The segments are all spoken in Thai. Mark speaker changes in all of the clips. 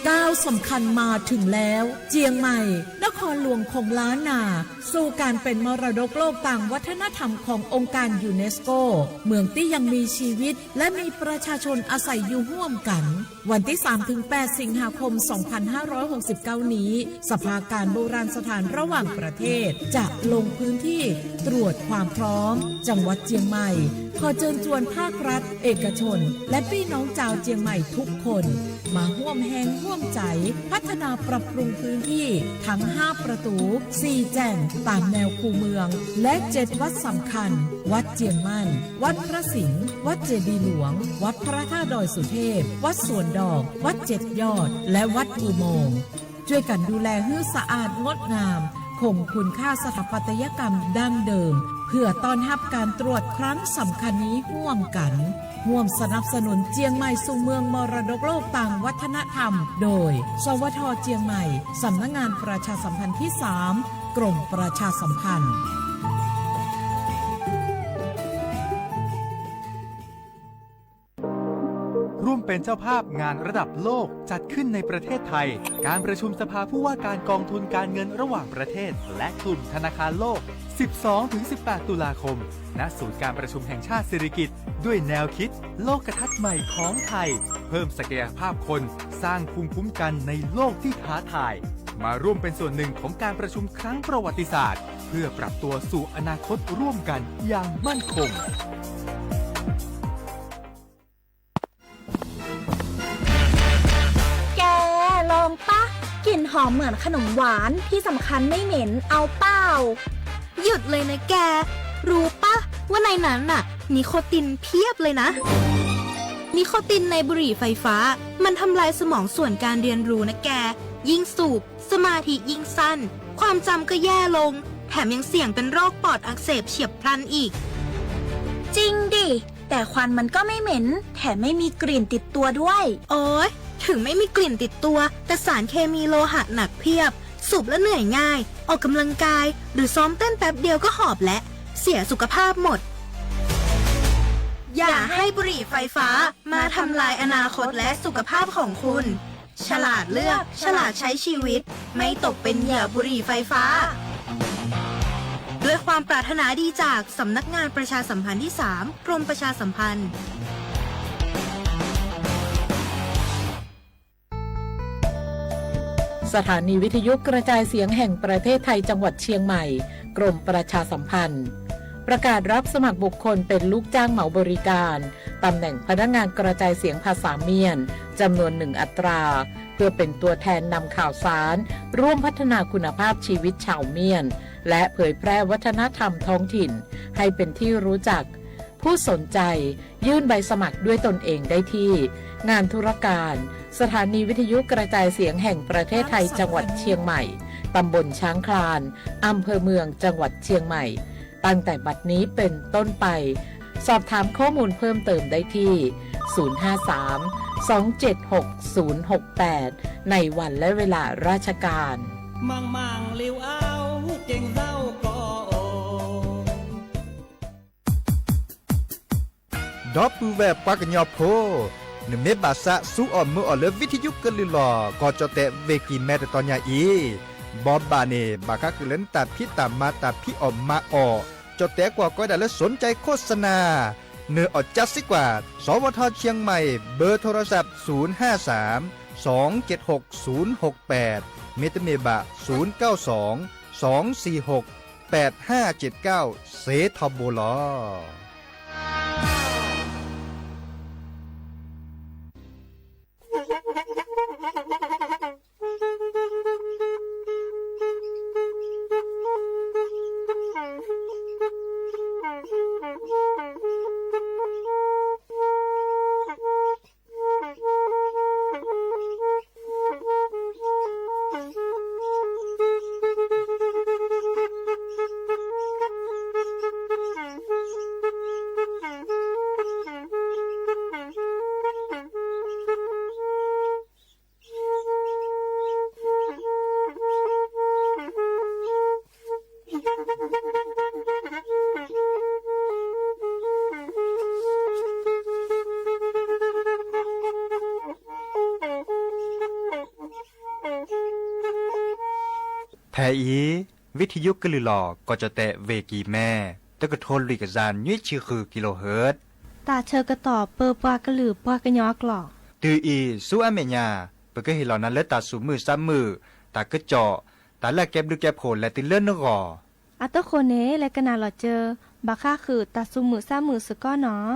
Speaker 1: ก้าวสำคัญมาถึงแล้วเจียงใหม่นครหลวงของล้านนาสู่การเป็นมรดกโลกต่างวัฒนธรรมขององค์การยูเนสโกเมืองที่ยังมีชีวิตและมีประชาชนอาศัยอยู่ร่วมกันวันที่ 3-8 สิงหาคม 2569 นี้สภาการโบราณสถานระหว่างประเทศจะลงพื้นที่ตรวจความพร้อมจังหวัดเจียงใหม่ขอเชิญชวนภาครัฐเอกชนและพี่น้องชาวเจียงใหม่ทุกคนมาร่วมแรงร่วมใจพัฒนาปรับปรุงพื้นที่ทั้ง5ประตู4แจ่งตามแนวคูเมืองและ7วัดสำคัญวัดเจียงมั่นวัดพระสิงห์วัดเจดีย์หลวงวัดพระธาตุดอยสุเทพวัดสวนดอกวัด7ยอดและวัดอุโมงค์ช่วยกันดูแลให้สะอาดงดงามคงคุณค่าสถาปัตยกรรมดั้งเดิมเพื่อต้อนรับการตรวจครั้งสำคัญนี้ร่วมกันร่วมสนับสนุนเจียงใหม่สู่เมืองมรดกโลกต่างวัฒนธรรมโดยสวท.เจียงใหม่สำนักงานประชาสัมพันธ์ที่3กรมประชาสัมพันธ์
Speaker 2: ร่วมเป็นเจ้าภาพงานระดับโลกจัดขึ้นในประเทศไทยการประชุมสภาผู้ว่าการกองทุนการเงินระหว่างประเทศและกลุ่มธนาคารโลก 12-18 ตุลาคม ณ ศูนย์การประชุมแห่งชาติสิริกิติ์ด้วยแนวคิดโลกทัศน์ใหม่ของไทยเพิ่มศักยภาพคนสร้างภูมิคุ้มกันในโลกที่ท้าทายมาร่วมเป็นส่วนหนึ่งของการประชุมครั้งประวัติศาสตร์เพื่อปรับตัวสู่อนาคตร่วมกันอย่างมั่นคง
Speaker 3: ลองปะกลิ่นหอมเหมือนขนมหวานที่สำคัญไม่เหม็นเอาเปล่าหยุดเลยนะแกรู้ปะว่าในนั้นน่ะนิโคตินเพียบเลยนะนิโคตินในบุหรี่ไฟฟ้ามันทำลายสมองส่วนการเรียนรู้นะแกยิ่งสูบสมาธิยิ่งสั้นความจำก็แย่ลงแถมยังเสี่ยงเป็นโรคปอดอักเสบเฉียบพลันอีกจริงดิแต่ควันมันก็ไม่เหม็นแถมไม่มีกลิ่นติดตัวด้วยโอ๊ยถึงไม่มีกลิ่นติดตัวแต่สารเคมีโลหะหนักเพียบสูบแล้วเหนื่อยง่ายออกกำลังกายหรือซ้อมเต้นแป๊บเดียวก็หอบและเสียสุขภาพหมดอย่าให้บุหรี่ไฟฟ้ามาทำลายอนาคตและสุขภาพของคุณฉลาดเลือกฉลาดใช้ชีวิตไม่ตกเป็นเหยื่อบุหรี่ไฟฟ้าด้วยความปรารถนาดีจากสำนักงานประชาสัมพันธ์ที่3กรมประชาสัมพันธ์
Speaker 1: สถานีวิทยุกระจายเสียงแห่งประเทศไทยจังหวัดเชียงใหม่กรมประชาสัมพันธ์ประกาศรับสมัครบุคคลเป็นลูกจ้างเหมาบริการตำแหน่งพนักงานกระจายเสียงภาษาเมียนจำนวน1อัตราเพื่อเป็นตัวแทนนำข่าวสารร่วมพัฒนาคุณภาพชีวิตชาวเมียนและเผยแพร่วัฒนธรรมท้องถิ่นให้เป็นที่รู้จักผู้สนใจยื่นใบสมัครด้วยตนเองได้ที่งานธุรการสถานีวิทยุกระจายเสียงแห่งประเทศไทยจังหวัดเชียงใหม่ตำบลช้างคลานอำเภอเมืองจังหวัดเชียงใหม่ตั้งแต่บัดนี้เป็นต้นไปสอบถามข้อมูลเพิ่มเติมได้ที่053-276-068ในวันและเวลาราชการ
Speaker 4: มังลิวเอาเก่งเศร้าก็โอ
Speaker 5: ดอปูแวปากญอโพนเมบาสะสู้ออมมือออเลวิทยุกลิลอก็จะเตะเวกีแมตตอนยาอีบอบบาเนบากะกเล่นตัดพี่ตามมาตัดพี่ออมมาออจะเตะกว่าก็ได้และสนใจโฆษณาเนื้ออดจัดสิกว่าสวทเชียงใหม่เบอร์โทรศัพท์053-276-068เมตเมบะ092-246-8579เซทอโบลอ อีวิทยุกะลือหลอก็จะแตะเวกีแม่ตะกะโทนลุยกะจานยุ้ยชื่อคือกิโลเฮิรตซ์
Speaker 3: ตาเชอกระต่อเปอปากระหลือปากระยอกหลอก
Speaker 5: ตืออีสู้อเมญาเปก็เห็นเหล่านั้นและตาสูมือซ้ำมือตากระเจาะตาละแก็บดูแก็บโผลและติเลื่อนนกอ
Speaker 3: อัตโตโคเนและกะนาหลอเจอบาค่าคือตาซุมือซ้ามือสก้อเนาะ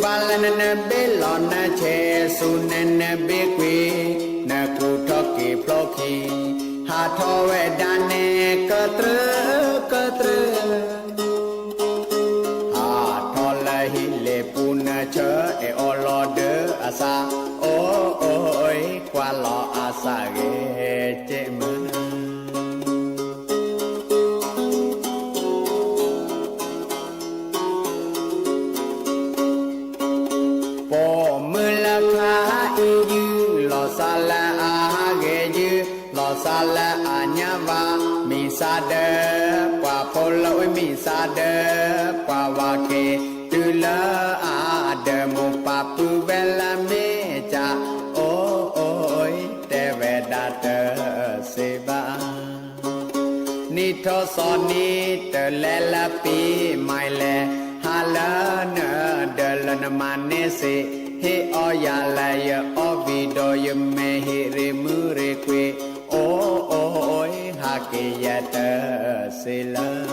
Speaker 4: Balana belona che sunene bekwe na ku thoki ploki ha thowe dane katre katre ha thola hi le puna che e olode asa o oi kwa lo asa ge che ma sa la anya va mi sa de qua polo mi sa de qua va ke tu la a de mo pa pu bella me cha o oi te ve da te se ba ni tho so ni te le la pi mai le ha la na de la na ma ne se he o ya la ya o vi do ye me he re mu re kwe ôi ha kỳ ya tơ xì la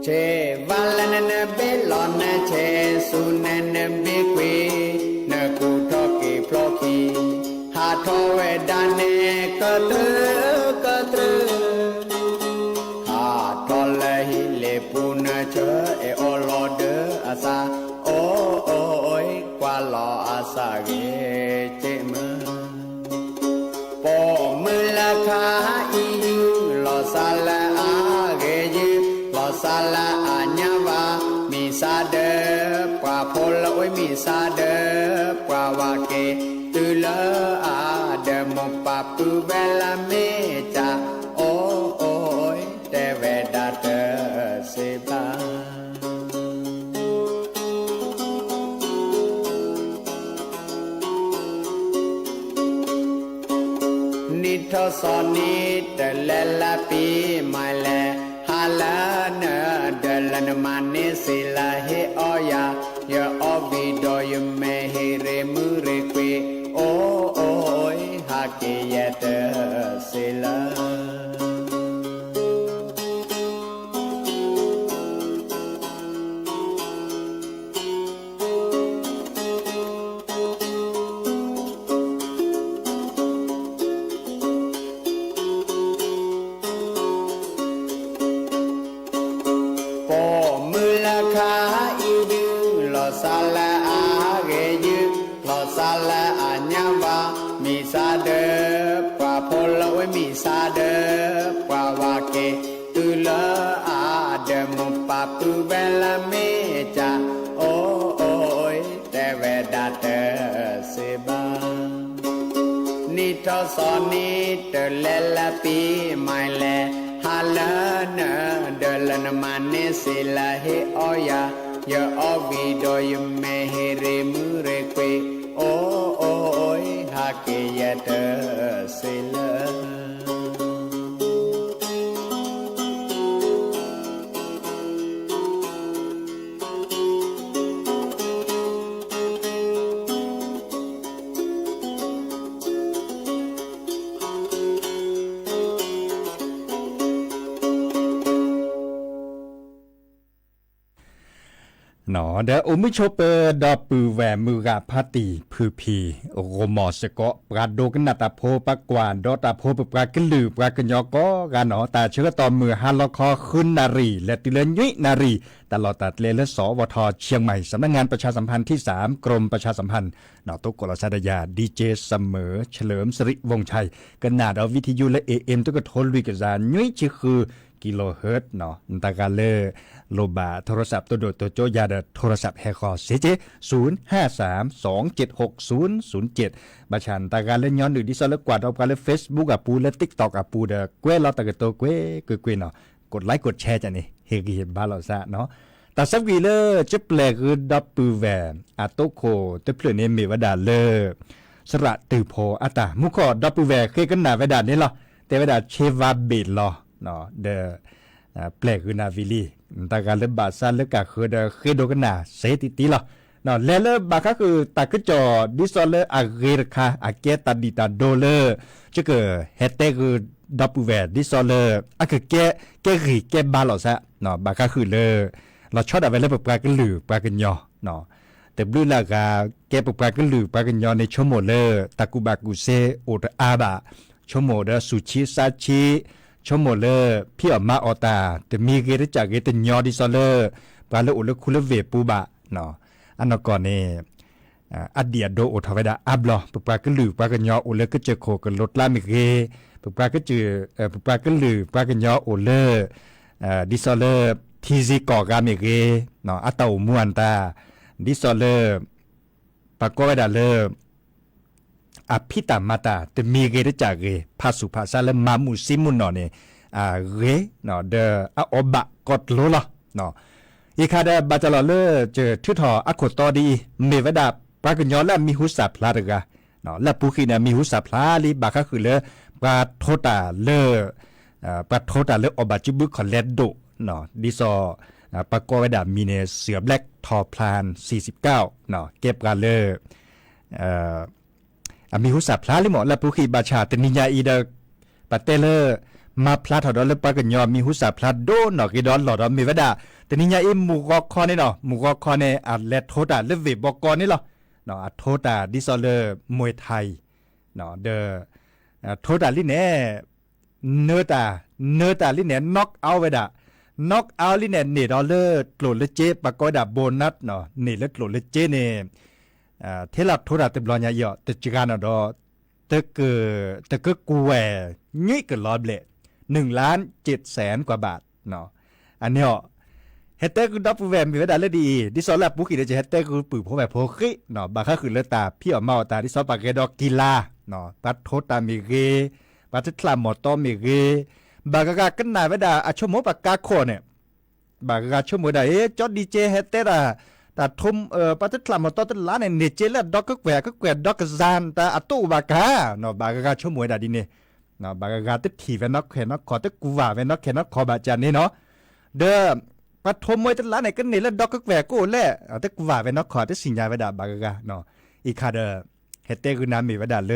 Speaker 4: che valana belona che sunana be kwe na ku thoki ploki ha thowe dane katre katre ha tholle hi le puna che e olode asa o oi kwa lo asa ge che ma po mula kha i lo sala a ge ji lo sala anya va mi sa de pa pholo oi mi sa de pa wa ke tu la a de mo pa pu bella me cha o oi te ve da te se ba ni tho so ni te le la pi mai le ha la na de la na ma ni se la he o ya ya o vi do you me he re mu re kwe o oi ha ke ya te se la sala a ge yu lo sala a nya va mi sa de pa pholo we mi sa de pa wa ke tu la a de mo pa tu bella me cha o oi te ve da te se ba ni tho so ni te le la pi mai le ha la na de la na ma ne se la he o ya ya o vi do you me he re mu re kwe o oi ha ke ya te se la
Speaker 5: หนอเดอโอมิชเปอร์ดอปือแวมือกาพาตีพือพีโรมอสกอปราโดกนาตาโพปกวานดอตาโพปปรากลือปรากญอกอกาหนอตาเชื้อตอมือฮาลคอขึ้นนารีและติเลนยุยนารีตลอดตัดเลและสวทเชียงใหม่สำนักงานประชาสัมพันธ์ที่3กรมประชาสัมพันธ์นอตุกลชาดยาดีเจเสมอเฉลิมสิริวงศ์ชัยกันนาดวิทยุและ AM ตุกทนวิกษายุยชื่อคือกิโลเฮิรตซ์เนาะตากาเลโลบาโทรศัพท์ตัวโดดตัวโจยาดโทรศัพท์แฮคอเซเจ053276007บัชันตากาเลย้อนหรือดิซอลกวาดเอากาเล Facebook อ่ะปูและ TikTok อ่ะปูเดกวยเราตะกะโตกวยกวยเนาะกดไลค์กดแชร์จ้ะนี่เฮกิเห็นบ้านเราซะเนาะแต่สักวีเลจะแปลคือดับปือแวนอาโตโคตะเพลเนเมวดาเลสระตือโพอาตามุขอดับปือแวเคยกันหนาเวดานี่หรอแต่เวดาเชวาเบดหรอเนาะเดแปลคือนาวิลีตาการเลบาซาเลกะคือเดเคโดกันนาเซติติหรอเนาะเลบาก็คือตากจอดิซอเลอาเกรคาอาเกตาดิตาโดเลจะเกิดเฮเตคือดับปือแวดิซอเลอะคือแกรีแกบาหรอซะเนาะบาก็คือเลเราชอบเอาไว้แล้วปลากันหรือปลากันยอเนาะแต่บลูลากาแกปลากันหรือปลากันยอในชั่วโมงเลตากุบากุเซโอตอาบะชั่วโมงเดสุชิซาชิชั่วโมงเลพี่ออกมาออตาแต่มีเกรจากเกตยอดิซอเลปลาเลโอเลคุเลเวปูบะเนาะอันนั้นก่อนเนี่ยอดีตโดโอทาวดาอับลอปลากันหรือปลากันยอโอเลก็เจอโคกันลดลามิเกปลาก็เจอปลากันหรือปลากันยอโอเลดิซอเลทีซีก่อกาเมเกเนาะอัตาวมวนตาดิซอเลปากก็ได้เลอภิตามาตาแต่มีเกได้จากเกภาสุภาษาเลมามุซิมุนเนาะเนี่ยเกเนาะเดออบะกดโลละเนาะอีคาเดบาจลอเลเจอทื่อทออโคตอดีเมวดาปากญอและมีหุสาพลาดกะเนาะและปูคีนะมีหุสาพลาลิบาก็คือเลปาโทตาเลปาโทตาเลอบะจิบุคอเลดโดเนาะดิซอปากกวดามีเนเสือแบล็กทอพลาน49เนาะเก็บกันเลยมีหุสาพลาลิหมอและผู้ขีบาชาตนิยาอีเดปาเตเลมาพลาทอดอลปากญอมีหุสาพลาโดเนาะกิดอนหลอดมีวดาตนิยาอีหมู่กอคอนี่เนาะหมู่กอคอเนี่ยเลโทตาเลเวบอกอนี่เนาะเนาะโทตาดิซอเลมวยไทยเนาะเดโทตาลิเนเนตาลิเนน็อกเอาเวดาน็อกเอาลิเนเนดอลเลอร์โกลเลเจปากอดาโบนัสเนาะเนเลโกลเลเจเนเทลับโทราเตบลอนยาเยาะตะจิกานดอตะเกกูแวงี้กลอบเล1,700,000 กว่าบาทเนาะอันเนี้ยเฮเตกูดับแวมมีเวดาเลดีดิซอลลับบุกิเดเจเฮเตกูปือโพแบบโพคิเนาะบาค่าคือเลตาพี่ออกมาตาดิซอปากเกดอกีฬาเนาะปัดโทตามิเกปัดทลามมอตอมิเกบากากากันนาเวดาอชโมปากกาโคเนี่ยบากาชโมได้จอดดีเจเฮเตราตาทุมปัตตลามตอตลาเนี่ยเนเจละดอกก็แกวดอกซานตาอตุบากาเนาะบากาชโมได้ดิเนี่ยเนาะบากาติทีเวนอกเขนอกขอตะกูว่าเวนอกเขนอกขอบาจานนี่เนาะเด้อปัทมวยตลาเนี่ยกันเนี่ยละดอกก็แกวกูแลตะกูว่าเวนอกขอตะสิญญาเวดาบากาเนาะอีคาเดเฮเตกุนามีเวดาเล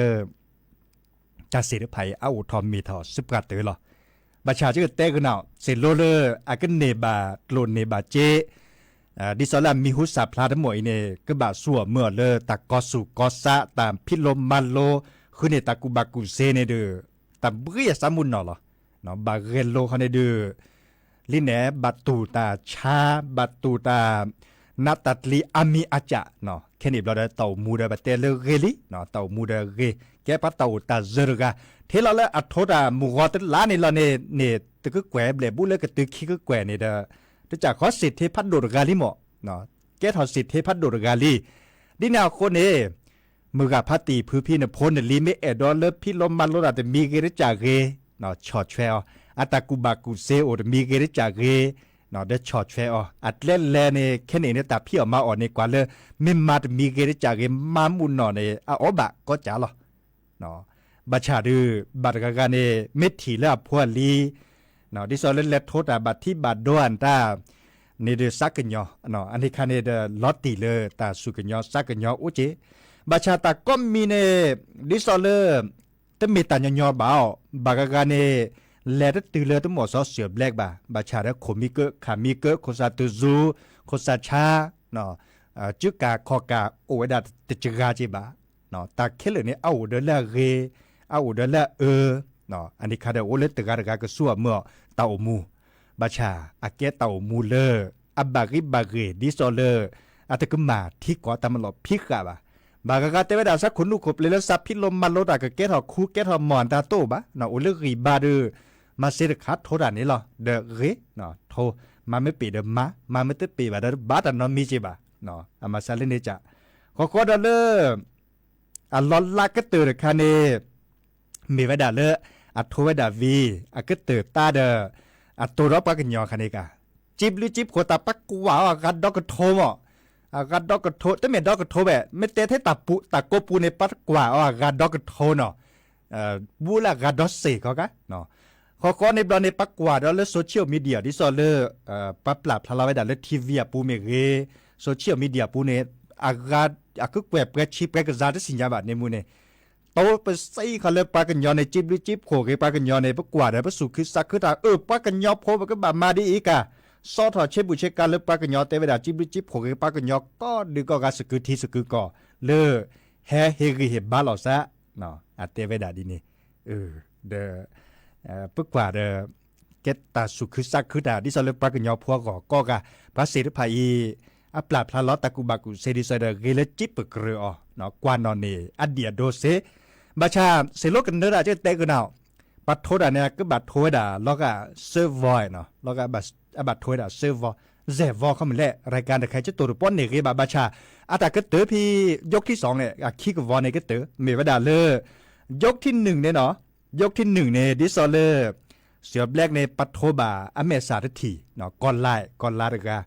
Speaker 5: จะเสียไผเอาทอมมีทอสุปกาเตอหรอบัชชาชื่อเต้กันเอาเซโลเลอร์อากันเนบาโกลเนบาเจดิซอลามีหุสาพลาทั้งหมดเนี่ยก็บาสัวเมื่อเลอตากอสุกอซะตามพิลมมันโลคือในตากูบากูเซเนเดอตามเบียสามุนเนาะหรอเนาะบาเรโลเขาในเดอลิเนบัตูตาชาบัตูตานาตัดลีอามีอาจาเนาะแค่นี้เราได้เต่ามูดาบัตเตเลเรลิเนาะเต่ามูดาเรแกปัตเต่าตาเซรกาเทลาเลอัทโทดามูกอตลาเนลาเนตะกึแกวเบลบุเลกตึกขี้กึแกวเนเดตจากขอสิทธิพัดโดดกาลิหมอเนาะแกถอดสิทธิพัดโดดกาลีดิแนวคนเอมือกับพัตตีพื้นพี่เนพลลีเมเอดอลเลพี่ลมมันโลดแต่มีเกรจากเกเนาะช็อตแฟลอัตากูบากูเซโอมีเกรจากเกเนาะเดช็อตแฟลอัดเล่นแลเนแค่นี้เนี่ยแต่พี่ออกมาอ่อนในกว่าเลยมิมาดมีเกรจากเกมามุนเนาะเนี่ยอ๋อบะก็จ๋าหรอเนาะบัชชาดือบัตรกาเนเม็ดถีและพวลีเนาะดิซอลเลตโทตาบัตที่บัตดวนตาเนเดซักกันยอเนาะอันนี้คันเนเดลอตติเลตาสุกันยอซักกันยออุจิบัชชาตาก็มีเนดิซอลเลตมีตานยอบ่าวบากกาเนเลตตือเลตหมอซอเสือแบล็กบ่าบัชชาเดขมิเกขามิเกโคซาตุซูโคซาชา เนาะจุกาคอกาโอเวดาตจกาจิบะเนาะตาเคลเนี่ยเอาเดละเรเอาเดละเนาะอันนี้คาเดโอเลตกากก็ซัวเมื่อเตามูบาชาอาเกเตามูเลอับบาริบาเรดิโซเลอาตกมาที่ก่อตามหลบพิกะบะบากาเตเวดาสักคนลูกขบเลยแล้วซับพิลมมาโลดากเกตหอคูเกตหอมอนตาโตบะเนาะโอเลรีบาเดมาเสดคัดโทดานี่หรอเดเรเนาะโทมาไม่ปีเดมาไม่ตปีบาเดบาตานอมีจิบะเนาะอามาซาเลเนจะขอดาเลอัลลอฮ์ลากเตอร์คาเนมีเวดาเลอัตโทเวดาวีอักเตอร์ตาเดอัตโตรปะกันยอคาเนกาจิบหรือจิบโคตาปักกว่ากัดดอกโทมกัดดอกโทแต่เมดอกโทแบบไม่เตะให้ตาโกปูในปักกว่ากัดดอกโทเนาะบูละกัดดอสเซเขากะเนาะขอในบลในปักกว่าแล้วโซเชียลมีเดียที่ซอเลปับปรับพลาเวดาเลทีวีปูเมเรโซเชียลมีเดียปูเนอากึกแวบกระชิบกระซาที่สิญญาบัตในมูเนโตไปใส่เขาเลยปากันยอในจิบหรือจิบโขกปากันยอในปักกว่าเดี๋ยวไปสู่คือสักคือตาปากันยอโพมันก็แบบมาดีอีกอะซอถอดเชบุเชการเลยปากันยอเตเวดาจิบหรือจิบโขกปากันยอก็ดึกก็การสกุลทีสกุลก็เลเฮริเฮบาลอซะเนาะอาเตเวดาดีนี่เดปักกว่าเดเกตตาสุคือสักคือตาที่ซอเลยปากันยอพัวก็กะภาษีภายอัปลาพลาลอตะกุบากุเซดิเซเดเกเลจิปเกรอเนาะกวานอนเนอเดียโดเซบาชาเซโลกันเนอราเจเตกนาวปัดโทดาเนี่ยก็บัดโทดาแล้วก็เซิร์ฟวอยเนาะแล้วก็บัดโทดาเซิร์ฟวอเซวอเข้ามาแหละรายการแต่ใครจะตัวป้อนเนี่ยก็บาชาอาแต่ก็เตอพี่ยกที่2เนี่ยคีกับวอเนี่ยก็เตอเมวดาเลยกที่1เนี่ยเนาะยกที่1เนี่ยดิซอเลอร์เสือแบล็กในปัดโทบาอเมซาทีเนาะก่อนไล่กา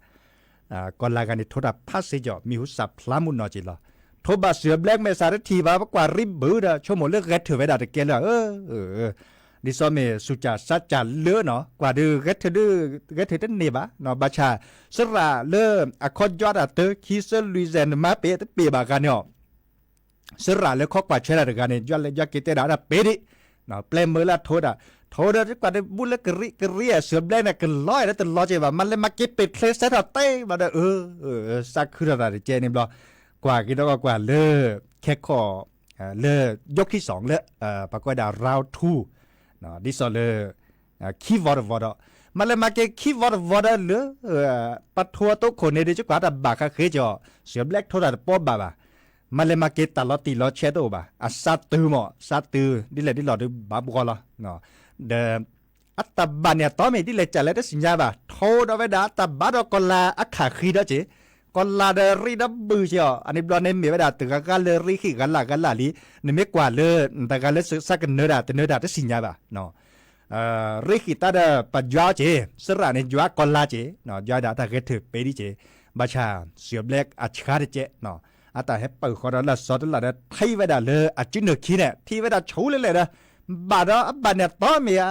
Speaker 5: ก่อนลากันในโทรพาสเซจอมีหุสับพลามุนนอจิลอโทบาเสือแบล็กเมสารทีบากว่าริบบืดชั่วโมงเลือกเกตเถอไว้ดาตะเกียนดิซอเมสุจาสัจจาเลือเนาะกว่าดื้อเกตเตเนบะเนาะบาชาสระเลืออะคอจอดเตอคิเซลุยเซนมาเปตเปบากันเนาะสระเลือข้อกว่าเชลาดกันเนี่ยยักเกตดาเปดิเนาะเปลมเมล่าโทดากว่าได้บุลกรีเสือแบล็กเนี่ยก็ลอยแล้วแต่ลอยใจว่ามันเลยมาเก็บเป็ดเคลสเซตเต้มาได้สักคืออะไรเจนี่บล็อกกว่ากินแล้วกว่าเลือแค่ข้อเลือยกที่2เลือปรากฏดาราวทูเนาะดิซอเลคีวอร์มันเลยมาเก็บคีวอร์เลือปัดทัวโต๊ะคนเนี่ยจะกว่าแต่บากเคยจ่อเสือแบล็กโทษแต่ป๊อบบามันเลยมาเก็บตลอดตีลอเชโตบาสัตตือหมอสัตตือดิเลดิลอดบาบุกอลเนาะเดอัตบานเนี่ยตอนนี้ที่เลจัลเลยได้สินยาบ่าโทดเอาไว้ด่าตบาดกอลาอักขาขีดเจกอลาเดรีดับบือเชียวอันนี้บลอนเนี่ยมีไว้ด่าตึกกันเลยรีขีกันละลีเนี่ยไม่กว่าเลยแต่กันเลยสักเนื้อด่าแต่เนื้อด่าได้สินยาบ่าเนาะรีขีตาเดปัจจาเจสระเนี่ยจัวกอลาเจเนาะจัวด่าตาเกถือไปดิเจบัชาเสียบเล็กอัจฉริเจเนาะอาตาให้เปิดขอละสอดละเดไทยไว้ด่าเลยอัจจินเนอคีเนี่ยที่ไว้ด่าชูเลยนะบาดบาเนี่ยต้อเมีย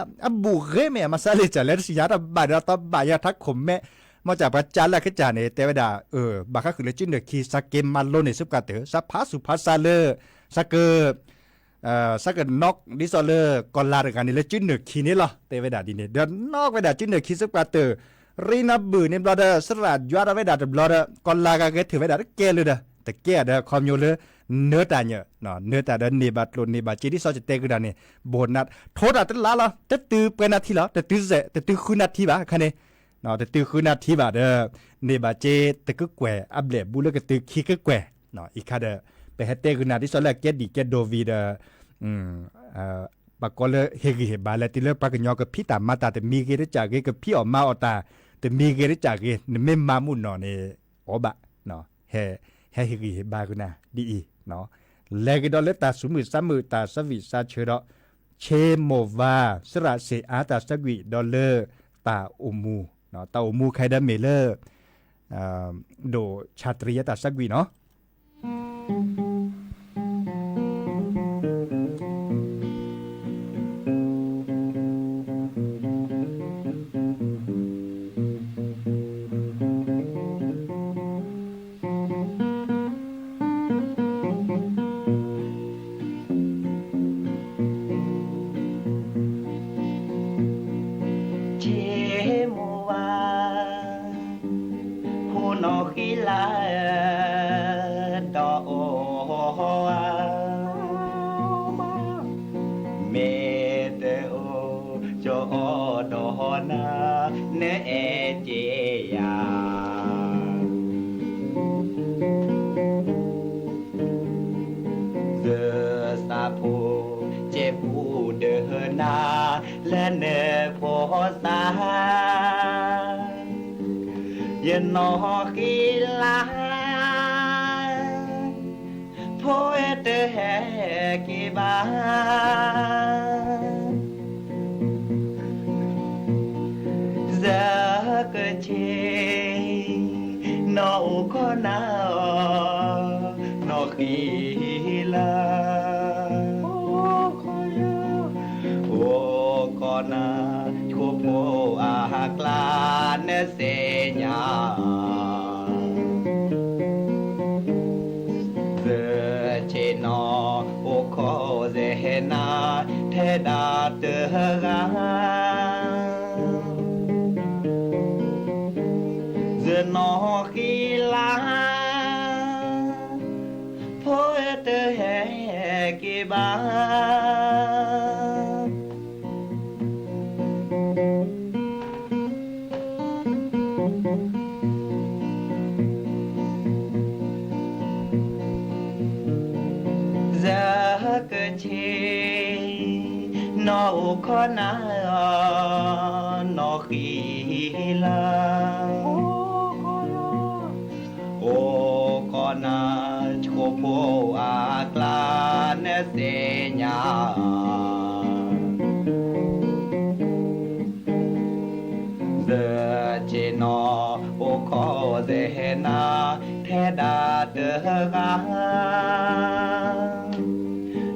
Speaker 5: บุเรเมียมาซาเลจ่าเลสิยาบาดต้อบายาทักขมแม่มาจากประจันละขึ้นจานเนี่ยแต่เวลาบาค่ะคือเลจินเดคีสักเกมมันโลในสุกาเตอสักพาสุพาซาเลสักเกสักนอกดิซอเลกอลลาดกันนี่เลจินเดคีนี่หรอแต่เวลาดีเนี่ยเดินนอกเวลาจินเดคีสุกาเตอรีนับบือเนี่ยบลอดสระยัวเวลาบลอดกอลลากันเกถือเวลาเกลือเด้อแต่เกลือคอมโยเลเนื้อตาเนี่ยเนาะเนื้อตาเดินเนบัดโลเนบัดจีที่ซอจะเตะกันเนี่ยโบนัสโทษอะแต่ละจะตื้อเป็นนาทีละแต่ตื้อคืนนาทีบ้าคันเนี่ยเนาะแต่ตื้อคืนนาทีบ้าเด้อเนบัดเจตะกึกแกวอับเล็บบุลก็ตื้อขี้กึกแกวเนาะอีกค่ะเด้อไปให้เตะกันนาที่ซอแรกเกดีเกโดวีเด้อปากก็เลยเฮกิเฮบาแล้วที่เลิกปากยอกับพี่ตามมาตาแต่มีเกได้จากเกกับพี่ออกมาออกตาแต่มีเกได้จากเกไม่มามุ่นเนาะเนี่ยอบะเนาะเฮกิเฮบากันนะดีเนาะเลกิดอเลตาสมุสามือตาสวิสาเชระเชโมวาสระเสอาตาสกิดอเลตาอุมูเนาะตาอุมูใครได้เมเลโดชาตรียตาสกิเนาะ
Speaker 6: น
Speaker 4: นอขีลาดอโอเมเตโอจอดอนาเนเอเจยาเดสาโพเจ็บผู้เดินนาและเนโพสาเย็นนอขีลาโพเอเตแฮกิบาGiấc chê nó có nào nó khi là ô con chua po à la nè se nhà giờ chê nó ô khó dễ na thế đã từ ga nó khi lá phôi tơ hè kỳ ba giá cơ chê nó khó nó khi lá ô con chua po à cla nè se nhà giờ chỉ nó ô khó dễ na thế đã đỡ ga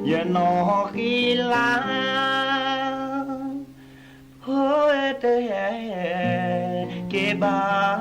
Speaker 4: giờ nó khi lá hối tê kê ba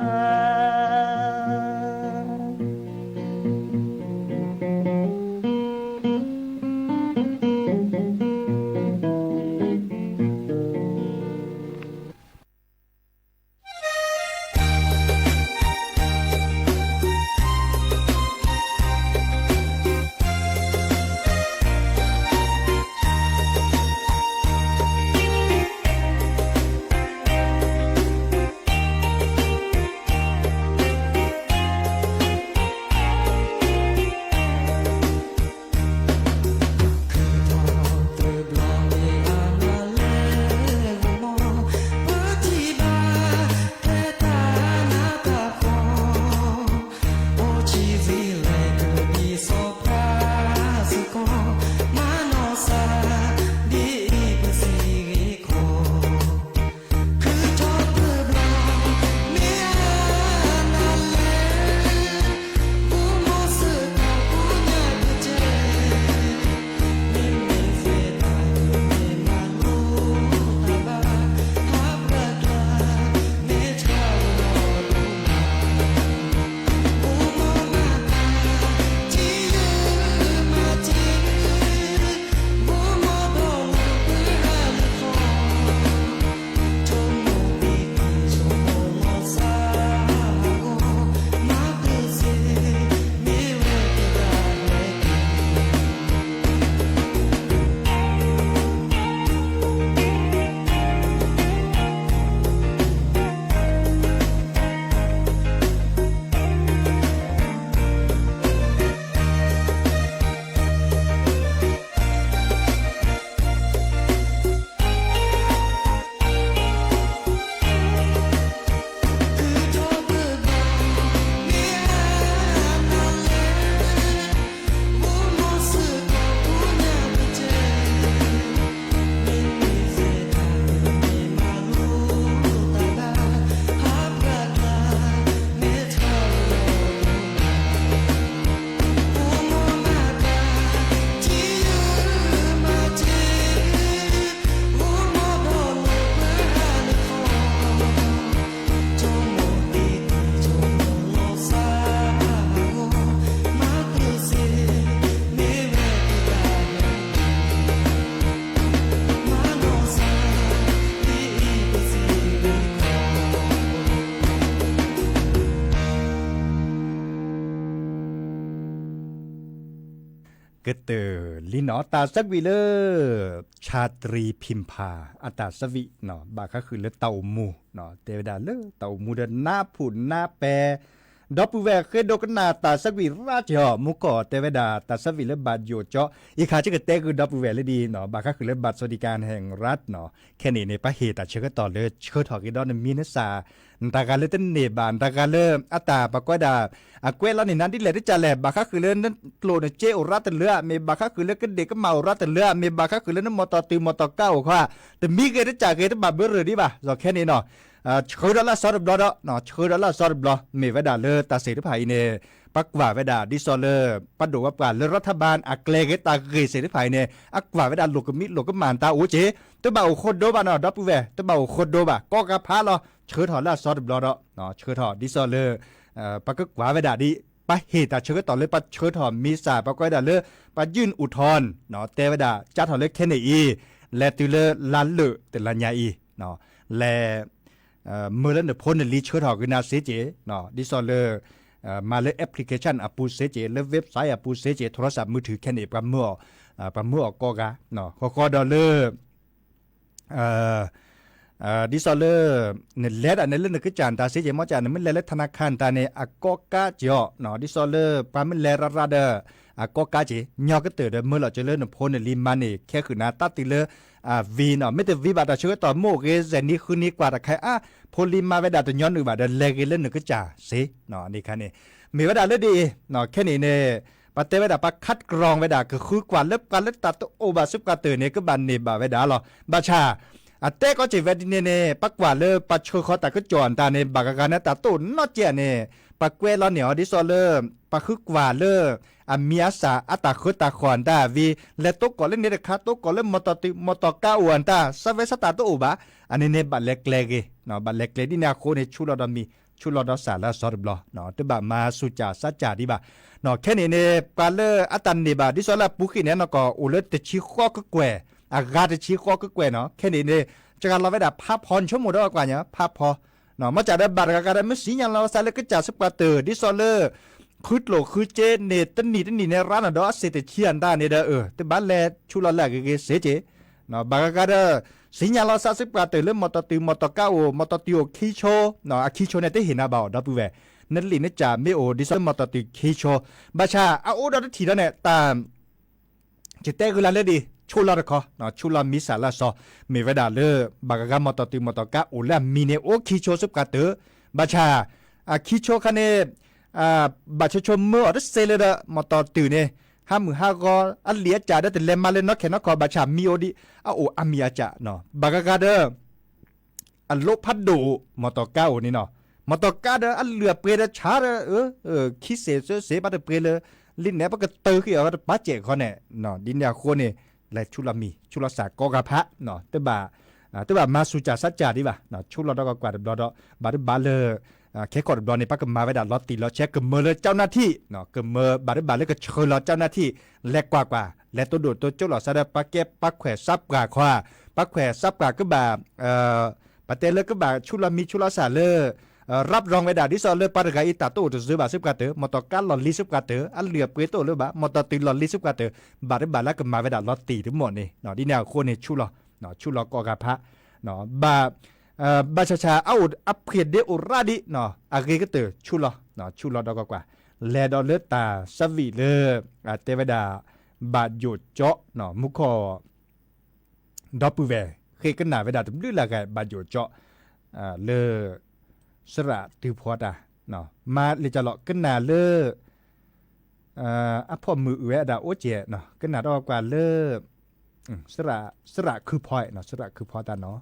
Speaker 5: กเตอลินอตาสักวิเลอชาตรีพิมพาอัตาสวิเนาะบาก็คือเลเต่ามูเนาะเทวดาเลเต่ามูเดหน้าผุนหน้าแปรดอปูแวเคยดกนาตาสักวิราชอมุกอเทวดาตาสวิเลบาดโยเจาะอีขาจะกเตคือดอปูแวเลดีเนาะบาก็คือเลบัตรสวัสดิการแห่งรัฐเนาะแค่นี้ในประเหตุเชื่อต่อเลยเชื่อถอกิดอนมีนสาตาการเลตันเนบานตาการเลอัตาปะกวดาอะเกวลานี่นั้นที่เลที่จะแลบาก็คือเลนั้นโกลนเจอรัตเลือเมบาก็คือเลก็เด็กก็เมารัตเลือเมบาก็คือเลนั้นมอตอตือมอตอเก้าค่ะแต่มีเกที่จะเกที่บาเบอร์ดีป่ะจอแค่นี้เนาะเชื่อดอลลาร์ซอร์บลอเนาะเชื่อดอลลาร์ซอร์บลอเมเวดาเลตาเสรีภาพเนี่ยปักว่าเวดาดิซอเลปัดดูว่าป่าเลรัฐบาลอักเลกตาเกเสรีภาพเนี่ยอักว่าเวดาลูกมิลูกมันตาโอเจตัวบ่าวโคดโดบาเนาะดับปูเวตัวบ่าวโคดโดบาก็กระพาลอเชื่อถอดลาซอร์บลอเนาะเชื่อถอดดิซอเลปักว่าเวดาดิปะเหตุเชื่อต่อเลยปัดเชื่อถอดมีสาปักว่าเวดาเลปัดยื่นอุทธรณ์เนาะเตเวดาจัดถอดเลยแค่ไหนอีและตุเลลันเลแต่ลันยาอีเนาะและเมื่อนั้นพ้นลีเชื่อถอดกันนาเสเจเนาะดิซอเลมาเลยแอปพลิเคชันอปูเสเจและเว็บไซต์อปูเสเจโทรศัพท์มือถือแค่นี้ประเมื่อก็กะเนาะก็ดอลเลอร์ดิซอเลอร์เนี่ยเล็ดอันนี้เรื่องนึกจานตาเสเจมอจานมันเล็ดธนาคารตาเนี่ยอากอกะเจาะเนาะดิซอเลอร์ปามันเลระเดออากอกะเจยอก็เตอเดเมื่อเราจะเล่นพ้นลีมันนี่แค่คือนาตัดติเลวีเนาะไม่แต่วีบาดเชื่อต่อโมกเซนี่คือนี่กว่าแต่ใครพลิมาเวดาตัวย้อนหนึ่งบาดเลกเล่นหนึ่งก็จ่าสิเนาะนี่แค่นี้มีเวดาเล่นดีเนาะแค่นี้เนี่ยปฏิเวดาปักคัดกรองเวดาคือกว่าเล็บกันเล็บตัดโอบาสุกาเตอเนี่ยก็บันนี่บาเวดาหรอบาชาแต่ก็จีเวดิเนี่ยปักกว่าเล็บปักเชื่อเขาแต่ก็จวนตาเนี่ยบากกันเนี่ยตัดตุนนอเจเนี่ยปักเวลาเนี่ยดิโซเลปักคือกว่าเล็บมีอาสาอัตาคือตาขวานตาวีและตุกก่อนเล่นเนี่ยค่ะตุกก่อนเล่นมอตอก้าอวนตาสเวสตาตุอบาอันนี้เนี่ยบัลเล็กเล็กเนาะบัลเล็กเล็กที่เนี่ยโคเนี่ยชูลอดมีชูลอดสาระสอดบลอเนาะที่แบบมาสุจาสัจจาดีบ่าเนาะแค่นี้เนี่ยปาเลอัตันนี่บ่าดิโซลาปุกิเนี่ยเนาะก็อุเลตชิข้อก็แกวอากาศชิข้อก็แกวเนาะแค่นี้เนี่ยจากการเราไปดับภาพพรชั่วโมงได้กว่าเนี่ยภาพพอเนาะมาจากได้บัตรการได้ไม่สีอย่างเราใส่เลยก็จ่าสปาเตอร์ดิโซเลคือโลคือเจเนตันนี่ในร้านดอเสตเชียนได้เนี่ยเด้อแต่บ้านแลชูลาแลกเกเสเจเนาะบางการสิญญาเรา30กว่าตื่นเริ่มมอตตือมอตก้าวมอตติโอคีโชเนาะคีโชเนี่ยได้เห็นอ่ะบ่าวดับเวนั่นลินจ่าไม่โอดิสมอตติคีโชบาชาเอาโอดอทีแล้วเนี่ยตามจิตเตกุลาเลดีชูลาร์คอเนาะชูลามิสาลาซอมีเวดาเลบางการมอตติมอตก้าโอและมีเนโอคีโชสุกาเตอบาชาคีโชคันเนบัชชมเมื่อรัสเซเลดมอตตือเนี่ย5,500ก็อันเลียจ่าได้แต่เลมาเลนเนาะแค่นครบัชามีโอดีโออามีอาจ่าเนาะบากากาเดออันโลพัดดูมอตก้านี่เนาะมอตก้าเดออันเหลือเปรดชาคิเสเสบัดเปรเลลิ้นเนี่ยปะก็เตอขึ้นเอาปะเจเขาเนี่ยเนาะดินยาโคเนี่ยและชุลามีชุลสากกะพะเนาะแต่บ่ามาสุจาสัจจาดีบ่าเนาะชุลดอกกว่าดบาเลแค่กดบอลในปักมาไว้ดัดล็อตตีล็อตเช็คกับเมื่อเจ้าหน้าที่เนาะกับเมื่อบาร์บาร์เลยก็เชิญล็อตเจ้าหน้าที่แลกกว่าและตัวโดดตัวเจ้าหล่อซาดาปักเก็บปักแขวซับกว่าขวาปักแขวซับกว่าก็แบบปะเตเลก็แบบชุลามีชุลสาเลรับรองไว้ดัดดิซอเลปาร์กาอิตาโต้ตัวซื้อบาซิบกาเตอร์มอตการหล่อลิซิบกาเตอร์อันเหลือเปโต้เลยบ่ามอตตีหล่อลิซิบกาเตอร์บาร์บาร์แล้วก็มาไว้ดัดล็อตตีทั้งหมดนี่เนาะที่แนวโคเนชุลเนาะชุลกอกาพะเนาะบาชาเอาอัพเพียดเดอราดิเนาะอาเกก็เตอชุลเนาะชุลดอกกว่าแลดอเลตาสวีเลเทวดาบาดหยุดเจาะเนาะมุขอดอปูเวเคยกันหนาเวดาตุ้มลื่นละกันบาดหยุดเจาะเลสระตือพอดเนาะมาเลยจะหลอกกันหนาเลพ่อมือเวดาโอเจเนาะกันหนาดอกกว่าเลสระคือพอยเนาะสระคือพอดเนาะ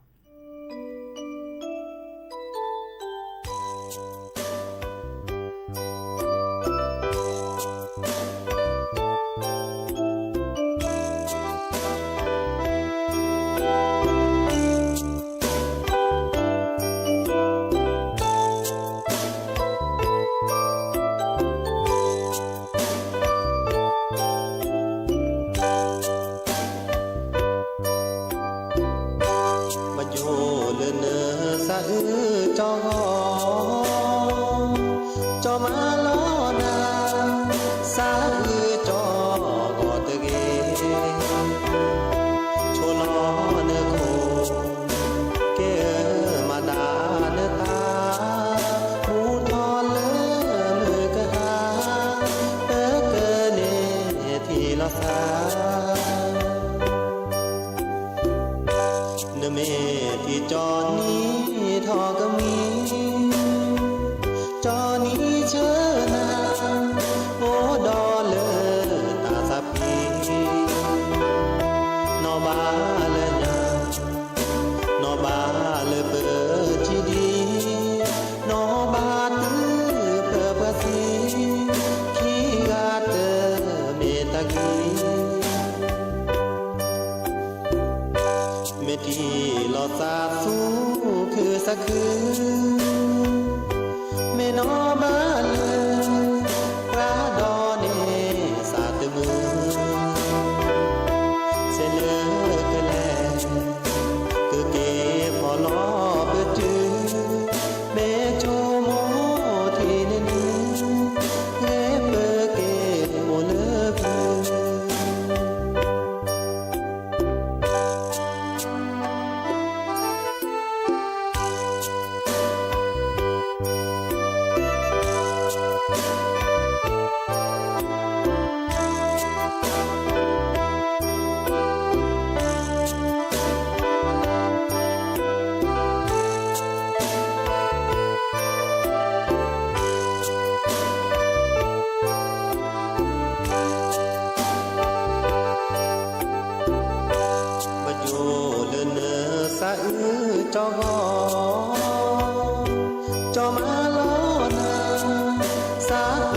Speaker 6: จอมาล้อนาสาจอก็ตึก cho gò cho má lo na xa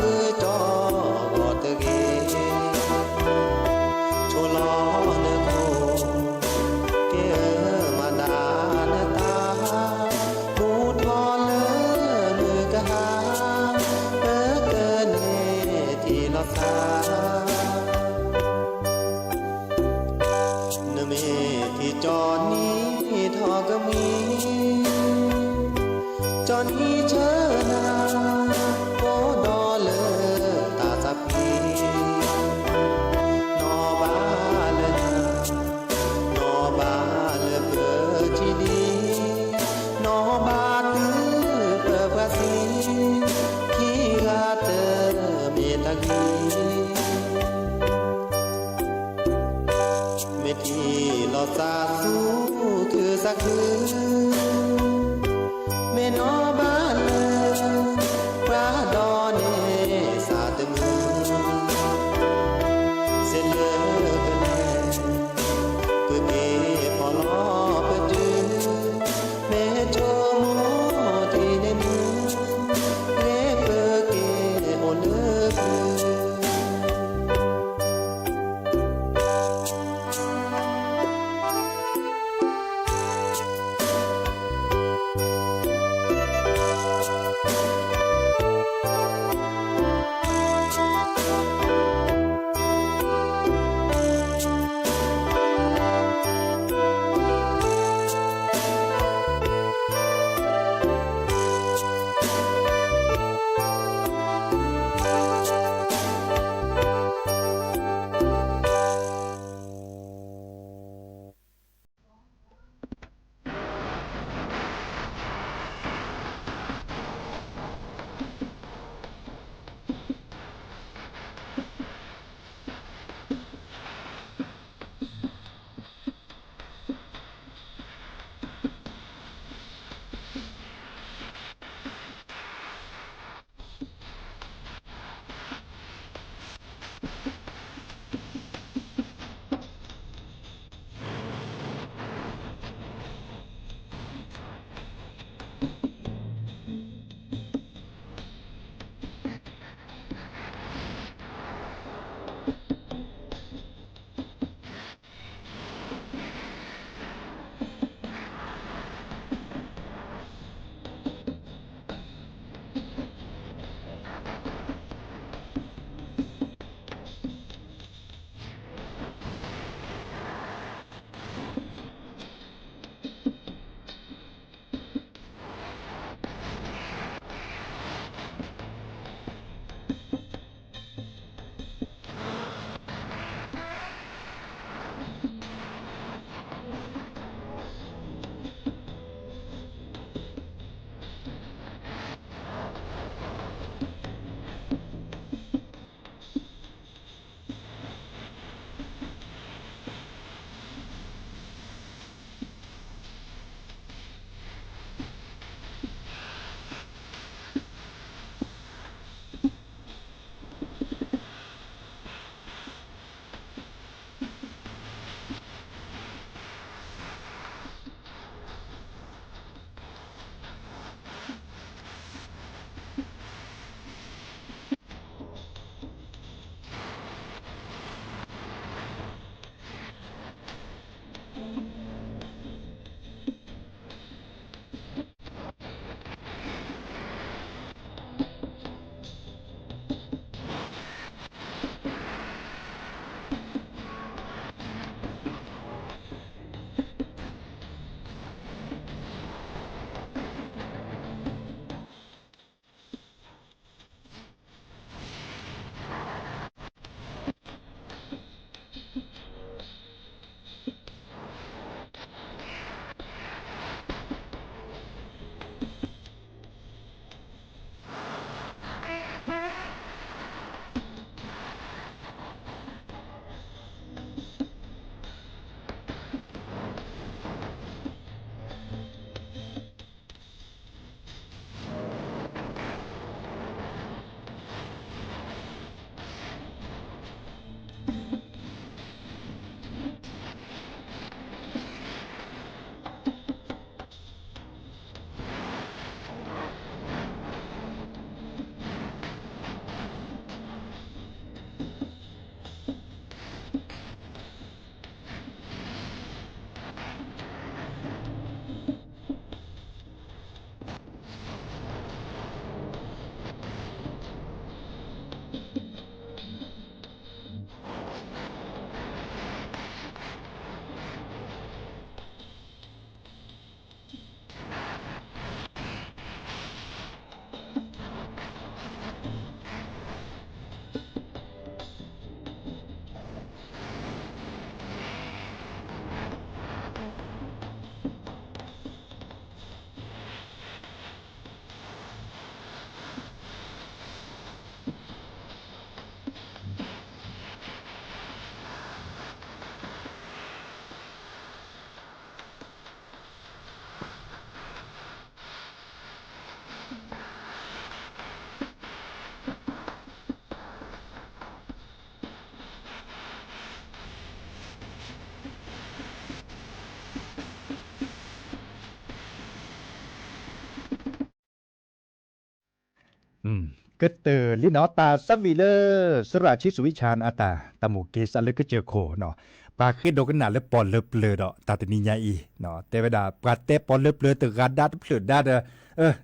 Speaker 5: ก็เตอลินอตาซับวีเลอร์สราชิสุวิชานอาตาตาหมูเกสันเลยก็เจอโคเนาะปาคิดโดกันหนาเลยปอนเลือเปลือดอตาตนิยาอีเนาะแต่เวลาปาเตปอนเลือเปลือตึกการดัดเปลือดาเด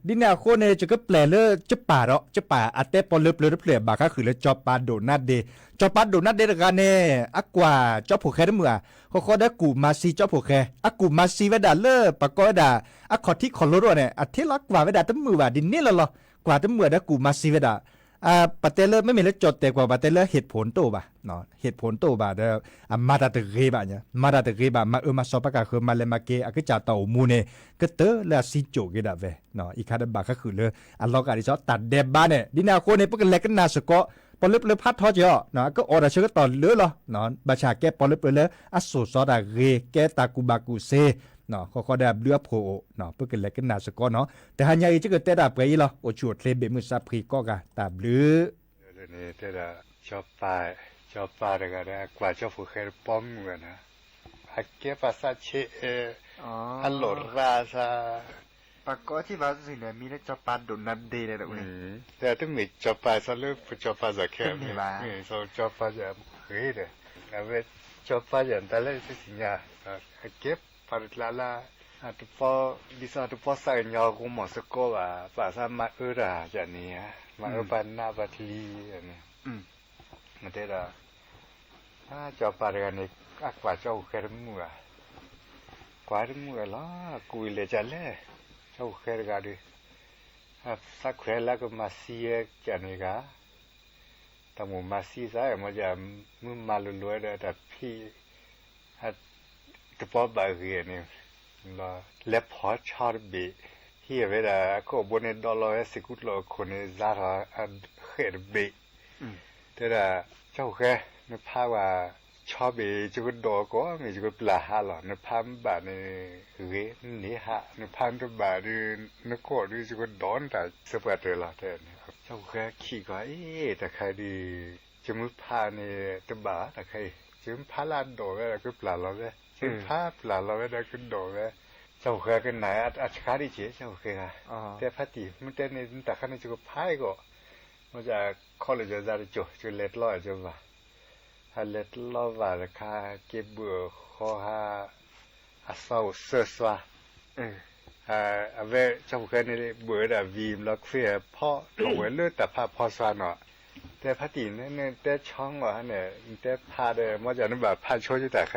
Speaker 5: ดินาโคเนจะก็แปลเลยจะป่าเนาะจะป่าอาเตปอนเลือเปลือเปลือบาก็คือเลยจอปาโดนัดเดจอปาโดนัดเดกันเนอักกว่าจอผูกแค่เมื่อเขาได้กูมาซีจอผูกแค่อักกูมาซีเวดาเลอปะก็ดาอักขอที่ขอรถเนี่ยอัเทลักกว่าเวดาตั้งมือว่าดินนี่ละล่ะกว่าตั้งมือได้กูมาซีเวดาปเตเลอร์ไม่มีแล้วจดแต่กว่าปเตเลอร์เหตุผลโตบ่ะเนาะเหตุผลโตบ่ะเด้อมาตาตะเกบ่ะเนี่ยมาตาตะเกบ่ะมามาสอบปากคือมาเลมาเกอะก็จะเต่ามูเนก็เตอละสิโจกดาเวเนาะอีกคาดบ่ะก็คือเลยอัลลอฮ์ก็ดิจอตัดเดบบ้านเนี่ยดินาโคเนี่ยปกแลกันนาสกอปอลึบเลยพัดทอจอเนาะก็ออดาเชก็ตอนเลือเหรอเนาะบาชาแกปอลึบเลยอสุซอดาเกแกตากูบากูเซเนาะเขาได้เลือโผเนาะเพื่อกันแลกันนาสกอเนาะแต่หันยาอีจะเกิดแต่ดาไปอีหรอโอชวดเลเบมือซาพรีก็กะตาบลือ
Speaker 6: นี่แต่ละชอบปลาเด็กอะไรกว่าชอบผู้เคยป้อมกันนะฮักเก็บภาษาเชฮัลโหลราซา
Speaker 5: ปากก็ที่ว่าสิเนี่ยมีได้จอปาโดนัดเดย์เลยตรงนี้
Speaker 6: แต่ต้องมีชอบปลาซะเลยชอบปลาจะแค่นี่soชอบปลาจะเฮ้ยเด้อแล้วชอบปลาจะแต่ละสิ่งอย่างฮักเก็บปลาละทุกพอดิฉันทุกพอใส่ยากูหมดสกว่าภาษามาราจะเนี่ยมาปันนาบัตลีอันนี้มันเท่าถ้าจอปาร์กันนี่กว่าเจ้าแค่มัวกว่ามัวล่ะกุยเลยจะเล่เจ้าแค่กันดิสักแค่แล้วก็มาเสียกันนี่กะแต่หมูมาซีซ่ามันจะมึงมาลุ้ยๆเลยแต่พี่ตัวบาเกียนี่ล่ะเล็บพอชาร์บีที่เวลาก็บนดอลลาร์สิกุลโลคนนี้ซาราเขตบีแต่ละเจ้าแค่นึกภาพว่าชอบบีจุกดอก็มีจุกปลาฮาหรอนึกภาพแบบนี้เรื่องนี้ฮะนึกภาพตัวแบบนี้นึกโคตรจุกดอนแต่สบายเลยล่ะแต่เจ้าแค่ขี้ก็แต่ใครดีจมูกพาเนี่ยตัวบ้าแต่ใครจมูกพาลาดอแล้วก็ปลาเราเลยจมูกพาปลาเราแล้วก็ดอเลยเจ้าแค่กันไหนอัจฉริยะเจ้าแค่แต่พัติมันแต่เนี่ยแต่ขันจุกพายก็มันจะข้อเลยจะได้จุเล็ดลอยจุว่าถ้าเล็ดลอยว่าราคาเก็บเบื่อข้อหาอาศัยเสือสวะเอาไว้เจ้าแค่นี้เบื่อแต่วีมแล้วเฟียพ่อถงไว้เลือดแต่พาพอสวะเนาะแต่พัติเนี่ยแต่ช่องว่าเนี่ยแต่พาเดิมมันจะนึกแบบพาโชว์อยู่แต่ใคร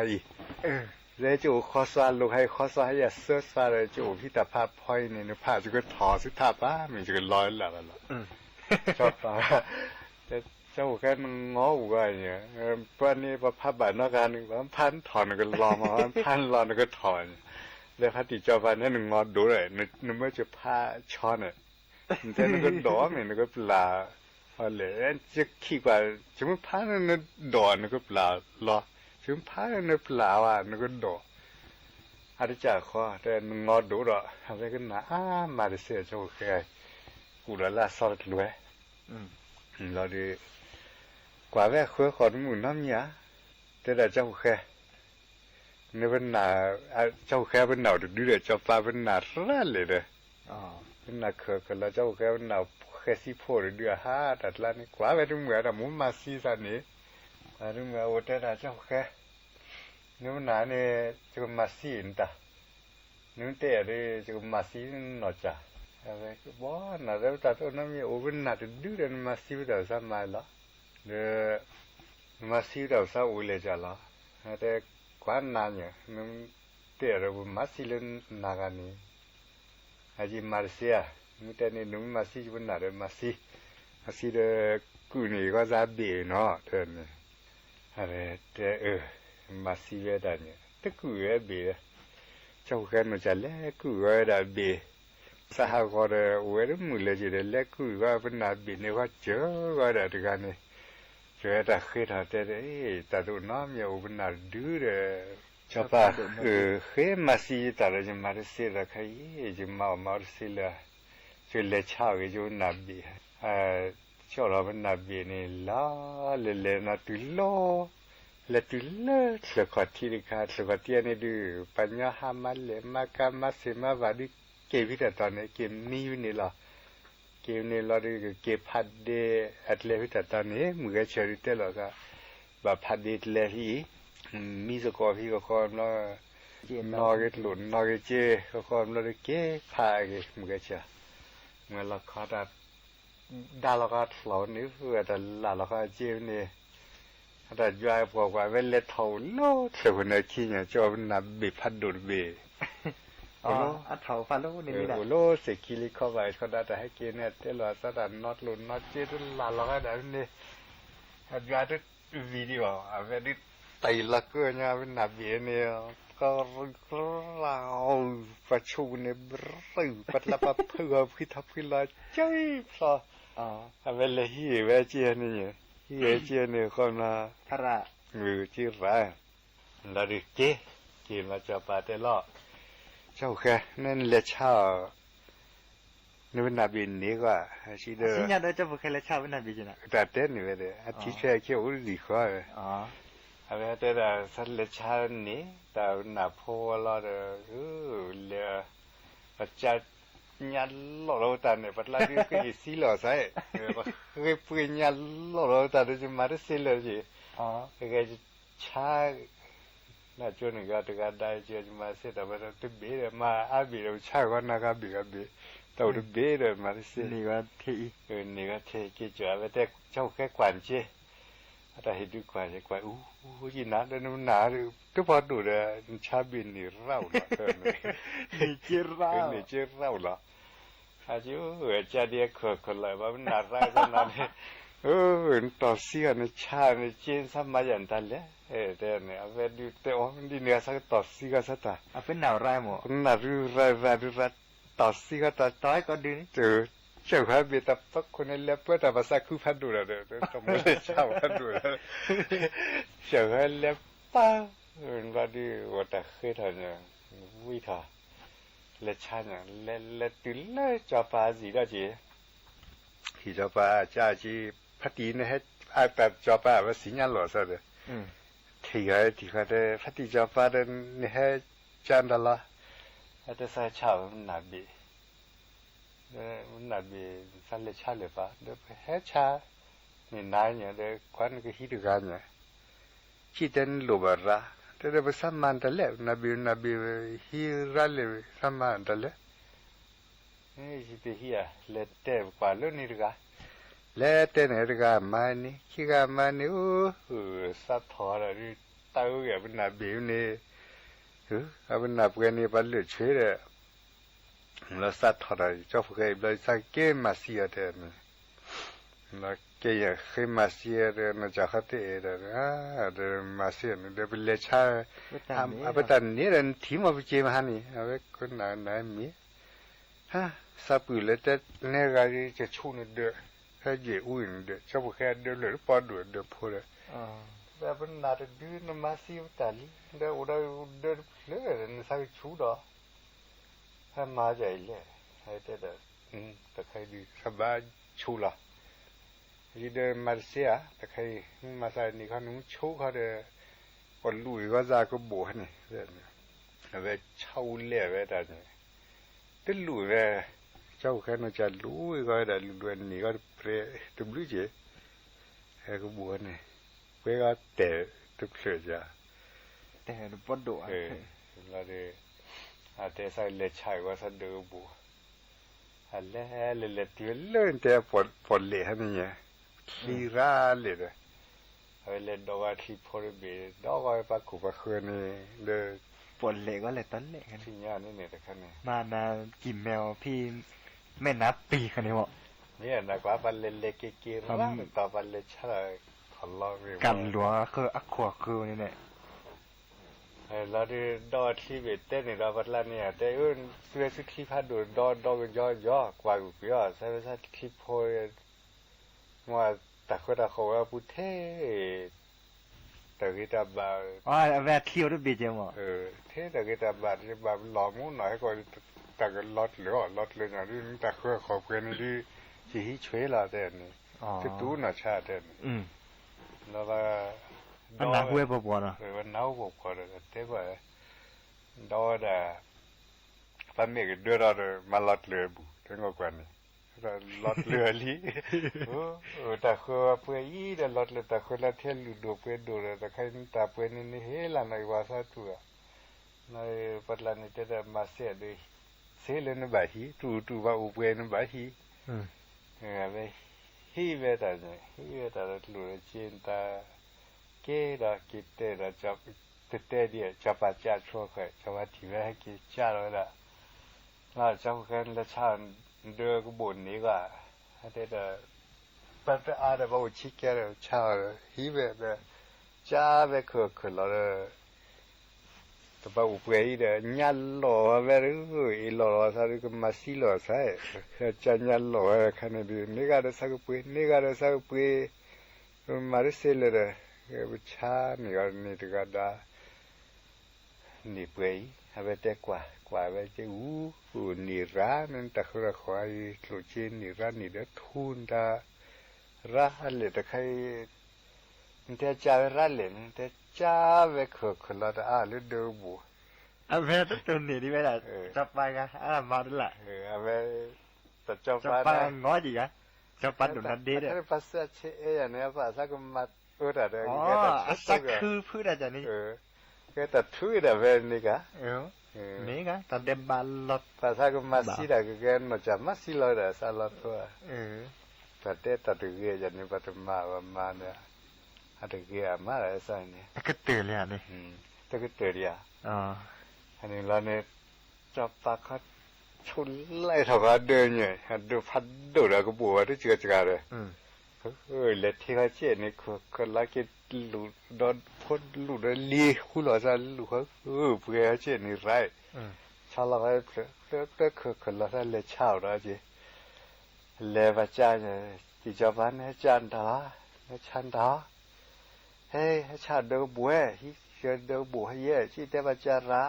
Speaker 6: เดี๋ยวจู่ข้อสวะลูกให้ข้อสวะให้อย่าเสือสวะเลยจู่พี่แต่พาพ่อยเนี่ยนึกพาจะก็ถอสุดท้ายป้ามีจะก็ลอยหลับแล้วชอบปลาแต่เจ้าแค่มันง้อหัวเนี่ยเพื่อนนี่พอพับแบบนักการหนึ่งพันถอนก็รอมาพันรอก็ถอนแล้วพัดติดเจ้าพันนี่หนึ่งงอดูเลยนึกว่าจะผ้าช้อนเนี่ยแต่นึกก็ดอมนึกก็ปลาอะไรจะขี้กว่าจะไม่ผ้านึกดอนึกก็ปลาหรอจะไม่ผ้านึกปลาว่ะนึกก็ดออาจจะจ่าข้อแต่นึกงอดูหรอทำไมก็หนามาเสียเจ้าแค่กูละลาสอดรวยเราดีกว่าแม่คุยขอหมุนน้ำยาแต่เจ้าแค่ในวันหนาเจ้าแค่เป็นหนาวดื้อเจ้าปลาเป็นหนาร้านเลยเด้อเป็นหนาเขือกันแล้วเจ้าแค่เป็นหนาวแค่สิโพเดือห้าตัดละนี่กว่าไปถึงเหมือนมุ้งมาซีสันนี้มาถึงเหมือนโอ้แต่เจ้าแค่ในวันหนาเนี่ยจะมาซีนตานึกแต่เลยจะมาซีนหน่อยจ้ะอะไรก็บ้านนะแล้วแต่ตัวนั้นมีโอเว่นน่าจะดื้อเดินมาซีเดาซะมาละเดี๋ยวมาซีเดาซะอุ้ยเลยจ้ะละแต่กว่านั้นเนี่ยนึกแต่เรามาซีเล่นนากันนี่อาจิมาเซียนึกแต่เนี่ยนึกมาซีจุนน่าเดินมาซีเดกูนี่ก็จะเบี้ยเนาะเดินอะไรแต่มาซีเวดานี่แต่กูเบี้ยเจ้าแค่มันจะเล่กูก็ได้เบี้ยสหกรณ์เวรมุลจีเดเล็กกูว่าเป็นนาบินว่าเจอว่าได้ทุกการนี่เจอแต่เคยทำแต่แต่ตัวน้ำเนี่ยเป็นนาดื้อเลยชอบป่ะเคยมาซีแต่เราจะมาเสียละใครจะมาเสียละจะเลี้ยชาวก็จะนาบิชอบเราเป็นนาบินี่ล้อเล่นาตุโลละตุโลสกัดที่ริคาสกัดที่นี่ดูปัญญาหามาเลมากามาเสมาบาดิเกวิตตอนนี้เกมมีอยู่นี่ล่ะเก เกมนี้เราได้เก็บพัดเดอัตเลวิตตอนนี้มือเฉยๆเตลอก็แบบพัดเดเลที่มีสกอพี่ก็คอมแล้วนอกิหลุนนอกิเจก็คอมแล้วได้เก็บพาเกมือเฉยเมื่อเราขาดดาเราก็เหล่านี้เพื่อแต่ละเราก็เจนี่แต่ย้ายพวกว่าเวลเท่าโลเท่าคนขี้เนี่ยจอบนับบิพัดดูดเบ
Speaker 5: อ๋ออัดเถาฟันลูกนี่นี่แหละ
Speaker 6: โลสิกิลิเข้าไปเขาได้แต่ให้กินเนี่ยเตลอสดันน็อตลุนน็อตเจตุลาเราก็ได้นี่ย้ายด้วยวิดีโออ่ะเวลิไตละก็เนี่ยเป็นนับเบียเนี่ยก็เราประชุมเนี่ยรึปัดละปัดเพื่อพิทับพิลาใจพออ่ะเวลฮีเวเจียนี่ฮีเจียเนี่ยคนมา
Speaker 5: พระ
Speaker 6: จีระแล้วดิเจกินมาจะปาเตลอเจ้าแค่นั่นเละชานี่เป็นนาบินนี้ก็ชิเดอร์
Speaker 5: สิญญาเดอเจ้าบุคคลชาวเป็นนาบิจินะ
Speaker 6: แต่เต้นนี่เว้ยอาทิตย์แค่เกี่ยวกับดีกว่า
Speaker 5: อ๋อ
Speaker 6: เอาไว้แต่ละสัตว์เละชานี่แต่นาโพลอเดอเละปัจจัยยันหล่อตาเนี่ยปัจจัยก็ยิ่งสีหล่อใช่เคยพูดยันหล่อตาเนี่ยจะมาได้สีหล่อสิ
Speaker 5: อ๋อ
Speaker 6: ก็จะชาน่าจนก็ตะได้เจอมาเสร็จแต่ว่าตัวเบรมาอาบีเราชาก็น่ากับบีกับบีตัวเบรมาเสร็จ
Speaker 5: นี่ว่าที่
Speaker 6: นี่ก็เทกิจเอาไว้แต่เจ้าแค่กวนเจ้แต่เห็นดูกวนจะกวนยินนะเดินหนาหรือทุกพอดูเลยชาบินนี่เล่าละเออ
Speaker 5: นี่เจ้าเล่า
Speaker 6: นี่เจ้าเล่าละอาจจะจะเดียกคนเลยว่ามันน่ารักขนาดนี้ต่อเสียในชาในเจนสมัยยันตันเลยเดี๋ยวเนี่ยเอาไปดูแต่ว่าดีเนี่ยสักต่อเสียสักตา
Speaker 5: เป็นหนาวไรหมด
Speaker 6: หนาวไรต่อเสียต่อ
Speaker 5: ให้ก็ดี
Speaker 6: เจอเจ้าข้าเบียดปักคนนี้เล็บเพื่อแต่ภาษาคู่พันดูแล้วเดี๋ยวต้องไม่ได้ชาวพันดูแล้วเจ้าข้าเล็บป้าว่าดีว่าแต่เคยทำอย่างวิธีเล็ดชาอย่างเล็ดตื่นเลยจะปาสีได้จีที่จะปาจ้าจีพัดดีเนี่ยให้อาแบบจะปาว่าสีนี้หล่อสุดเลยที่เขาได้พัดดีจะปาเนี่ยให้จันทร์ละแต่ใส่ชาวมันหนาบีมันหนาบีสั่นเลยชาเลยปะเดี๋ยวให้ชาเนี่ยนายเนี่ยเดี๋ยวควันก็ฮิตกันเนี่ยคิดถึงลูบาระแต่เดี๋ยวสัมมันตะเล่นนาบีฮิรัลเลยสัมมันตะเล่นี่สิที่เฮียเล็ดเตะกว่าลุ่นนี่รึกะเล็ดเตะเนี่ยรึกะมันนี่ขี้กะมันนี่สัตว์ทอร์นี่เต้าอย่างเป็นนาบีนี่เอาเป็นนาบีนี่เป็นเลือดเชื้อเลยแล้วสัตว์ทอร์เจ้าพวกไอ้เลยสักเกมมาเสียเถอะนี่แล้วเกี่ยเคยมาเสียเลยนะจากเขาเตะเลยเดี๋ยวมาเสียเดี๋ยวเป็นเลือดชาเอาไปตันนี่เดินทีมเอาไปเจมาฮันนี่เอาไว้คนไหนมีสับปืนเลยแต่เนี่ยก็จะชูนเดือดถ้าเยี่ยอุ่นเดือดชอบแค่เดือดเลยปอดเดือดเดือดพูดเลยแต่เป็นนาทีดื้อนมาสิวตาลีเดี๋ยวเราเดือดเลยนี่สักชูดอถ้ามาใจเลยให้แต่แต่ใครดีสบายชูละที่เดินมาเสียแต่ใครมาใส่นี่เขาหนุ่มชูเขาเดือคนลุยก็จะก็บวชนี่เดี๋ยวไปเช่าเล่ไว้แต่เนี่ยแต่ลุยเว้ยเจ้าแค่น่าจะลุยก็ได้ลุยนี่ก็เปรย์ตุบลุยเจ้ให้ก็บวชนี่เพื่อก็แต่ตุบเสือจ้ะ
Speaker 5: แต่ปวดตัว
Speaker 6: แล้วเดี๋ยวอาจจะใส่เล็ดชายก็สันเดือบัวอะไรเล็ดที่เลื่อนแต่ปวดเละนี่ไงขี้ร้าเลยเลยเล็ดดอกที่พอดีเบดอกไอ้ปักขุปักเขือนี่เด้อ
Speaker 5: ปวดเละก็เลยตั้นเละกัน
Speaker 6: ที่ย่านี่เนี่ยแต่คันนี้
Speaker 5: มานากินแมวพี่แม่นับปีคันนี้บอก
Speaker 6: เนี่ยนักว่าบัลเลเกกีร่างต่อบัลเลชาขอลอง
Speaker 5: กันหลัวคืออักขวคือนี่แหละ
Speaker 6: แล้วที่ดอที่เวทเต้นนี่เราบัดละเนี่ยแต่เสื้อสุดที่พัดดูดอย่อกว่ากูย่อใช่ไหมใช่คลิปโพยว่าแต่คนเราเขาว่าพูดเท่แต่กิตาบา
Speaker 5: แวะเที่ยวด้วยบีเจม
Speaker 6: เท่แต่กิตาบาที่บาหล่อมุ่งหน่อยก็แต่ก็ลดเหลืออย่างนี้แต่เพื่อขอบเพื่อนที่ที่ช่วยเราแต่นี่ที่ตู้น่ะชาแต่แล้วก็
Speaker 5: อันนั้นเว้ยบ่บ่เนาะ
Speaker 6: วันน้าบ่พอเลยแต่ว่าดอดาปันเมกเดือดมาลดเลยบุถึงกว่านี้ ลอดเรือลีแต่คือเพื่ออีเดลอดเลยแต่คนละเที่ยวลูดูเพื่อดูเลยแต่ใครตาเพื่อนนี่เฮลันในวาสตัวในปัจจุบันนี้จะมาเสียด้วยเสียเลยนะบ่ายฮีตูว่าอุเพื่อนบ่ายฮีไปฮีเวตาเนี่ยฮีเวตาลูเจียนตาเกดากิเตดาจับเตเดียจับปัจจัยชั่วเคยจับว่าที่ว่าให้กิจจ้าเลยละเราเจ้ากันละชาเดือกบุญนี้ก็ให้ได้ปัจจัยอะไรบ้างชิคกี้พายชาฮีเวตาจ้าไปคือเราแต่ว่าอุปกรณ์เดี๋ยวยันหล่อไปเลยอีหล่อซะดูก็มาซีหล่อใช่จะยันหล่อขนาดนี้นี่ก็ได้สักปีนี่ก็ได้สักปีมาได้เสร็จเลยบุชานี่ก็นี่ถึงก็ได้นี่ปีเอาไปแต่กว่าไปจะนี่ร้านนั่นแต่เขาขายลูกชิ้นนี่ร้านนี่เด้อทุนตาร้านเลยแต่ใครแต่จ่ายร้านเลยแต่จ้าไปคือเราได้ฤดูบัว
Speaker 5: แม่ตัวนี้นี่ไม่ได้จับไปกันมาด้วยล่ะ
Speaker 6: เอาไปแต่จับ
Speaker 5: ไปง้อดีกันจับไปดูนั่นดีเลย
Speaker 6: ภาษาเชยเนี่ยภาษาก็มาอะไร
Speaker 5: สักคือพูดอะไรนี่
Speaker 6: ก็แต่ทุยแต่เป็นนี่กะ
Speaker 5: นี่กะแต่เดบาลด
Speaker 6: ภาษาก็มาสีได้ก็แกนมาจากมาสีลอยได้สารตัวแต่เด็ดแต่ถึงเกี่ยจันนี่ปัตมาว่ามาเนี่ยถึงเกี่ยมาอะไรสักนี่
Speaker 5: ก็เตือนเลยนี่
Speaker 6: แต่ก็เตือนอ่ะอันนี้เราเนี่ยจับปากเขาชุนไล่ถอดเดินเนี่ยดูพัดดูแล้วก็บัวที่เจือจักเลยเล็ดที่เขาเจ็ดนี่คือลักกิหลุดโดนพ้นหลุดลีคู่หล่อจะหลุดเขาเพื่อเจ็ดนี่ไรชาวเราเพื่อคือเราจะเลี้ยเช่าแล้วจีเลี้ยบจ้าเนี่ยที่จะบ้านเนี่ยจันทาเนี่ยชันทาเฮ้ชาเดือบัวที่เชื่อเดือบัวให้เยอะที่เทพจ้าระ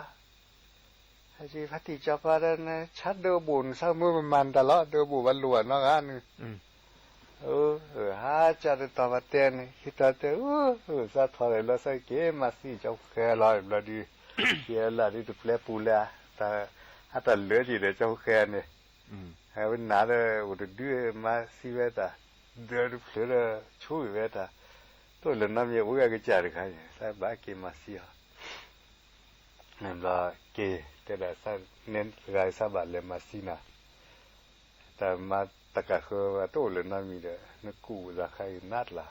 Speaker 6: ที่พัฒน์จับอะไรเนี่ยชัดเดือบุญสร้างมือมันตลอดเดือบุญวันหลวงน้องอันฮะจัดตัวมาเต้นฮิตาเต้สัตว์ทอดแล้วสักเกมาสิเจ้าแค่ลอยบลาดีเกี่ยลาดีตุเปล่าปูล่าแต่ฮัตตาเลือดจีเดเจ้าแค่เนี่ยให้วันนั้นอุดดื้อมาสิเวต้าเดือดเปล่าช่วยเวต้าตัวเล่นน้ำเยอะวิ่งก็จ่ายกันใช่บ้าเกมาสิฮะนั่นละเกแต่ละสักเน้นรายสักบาทเลยมาสินะแต่มาตะกะคือว่าโตเลยน่ามีเด้อนึกกูจะใครนัดล่ะ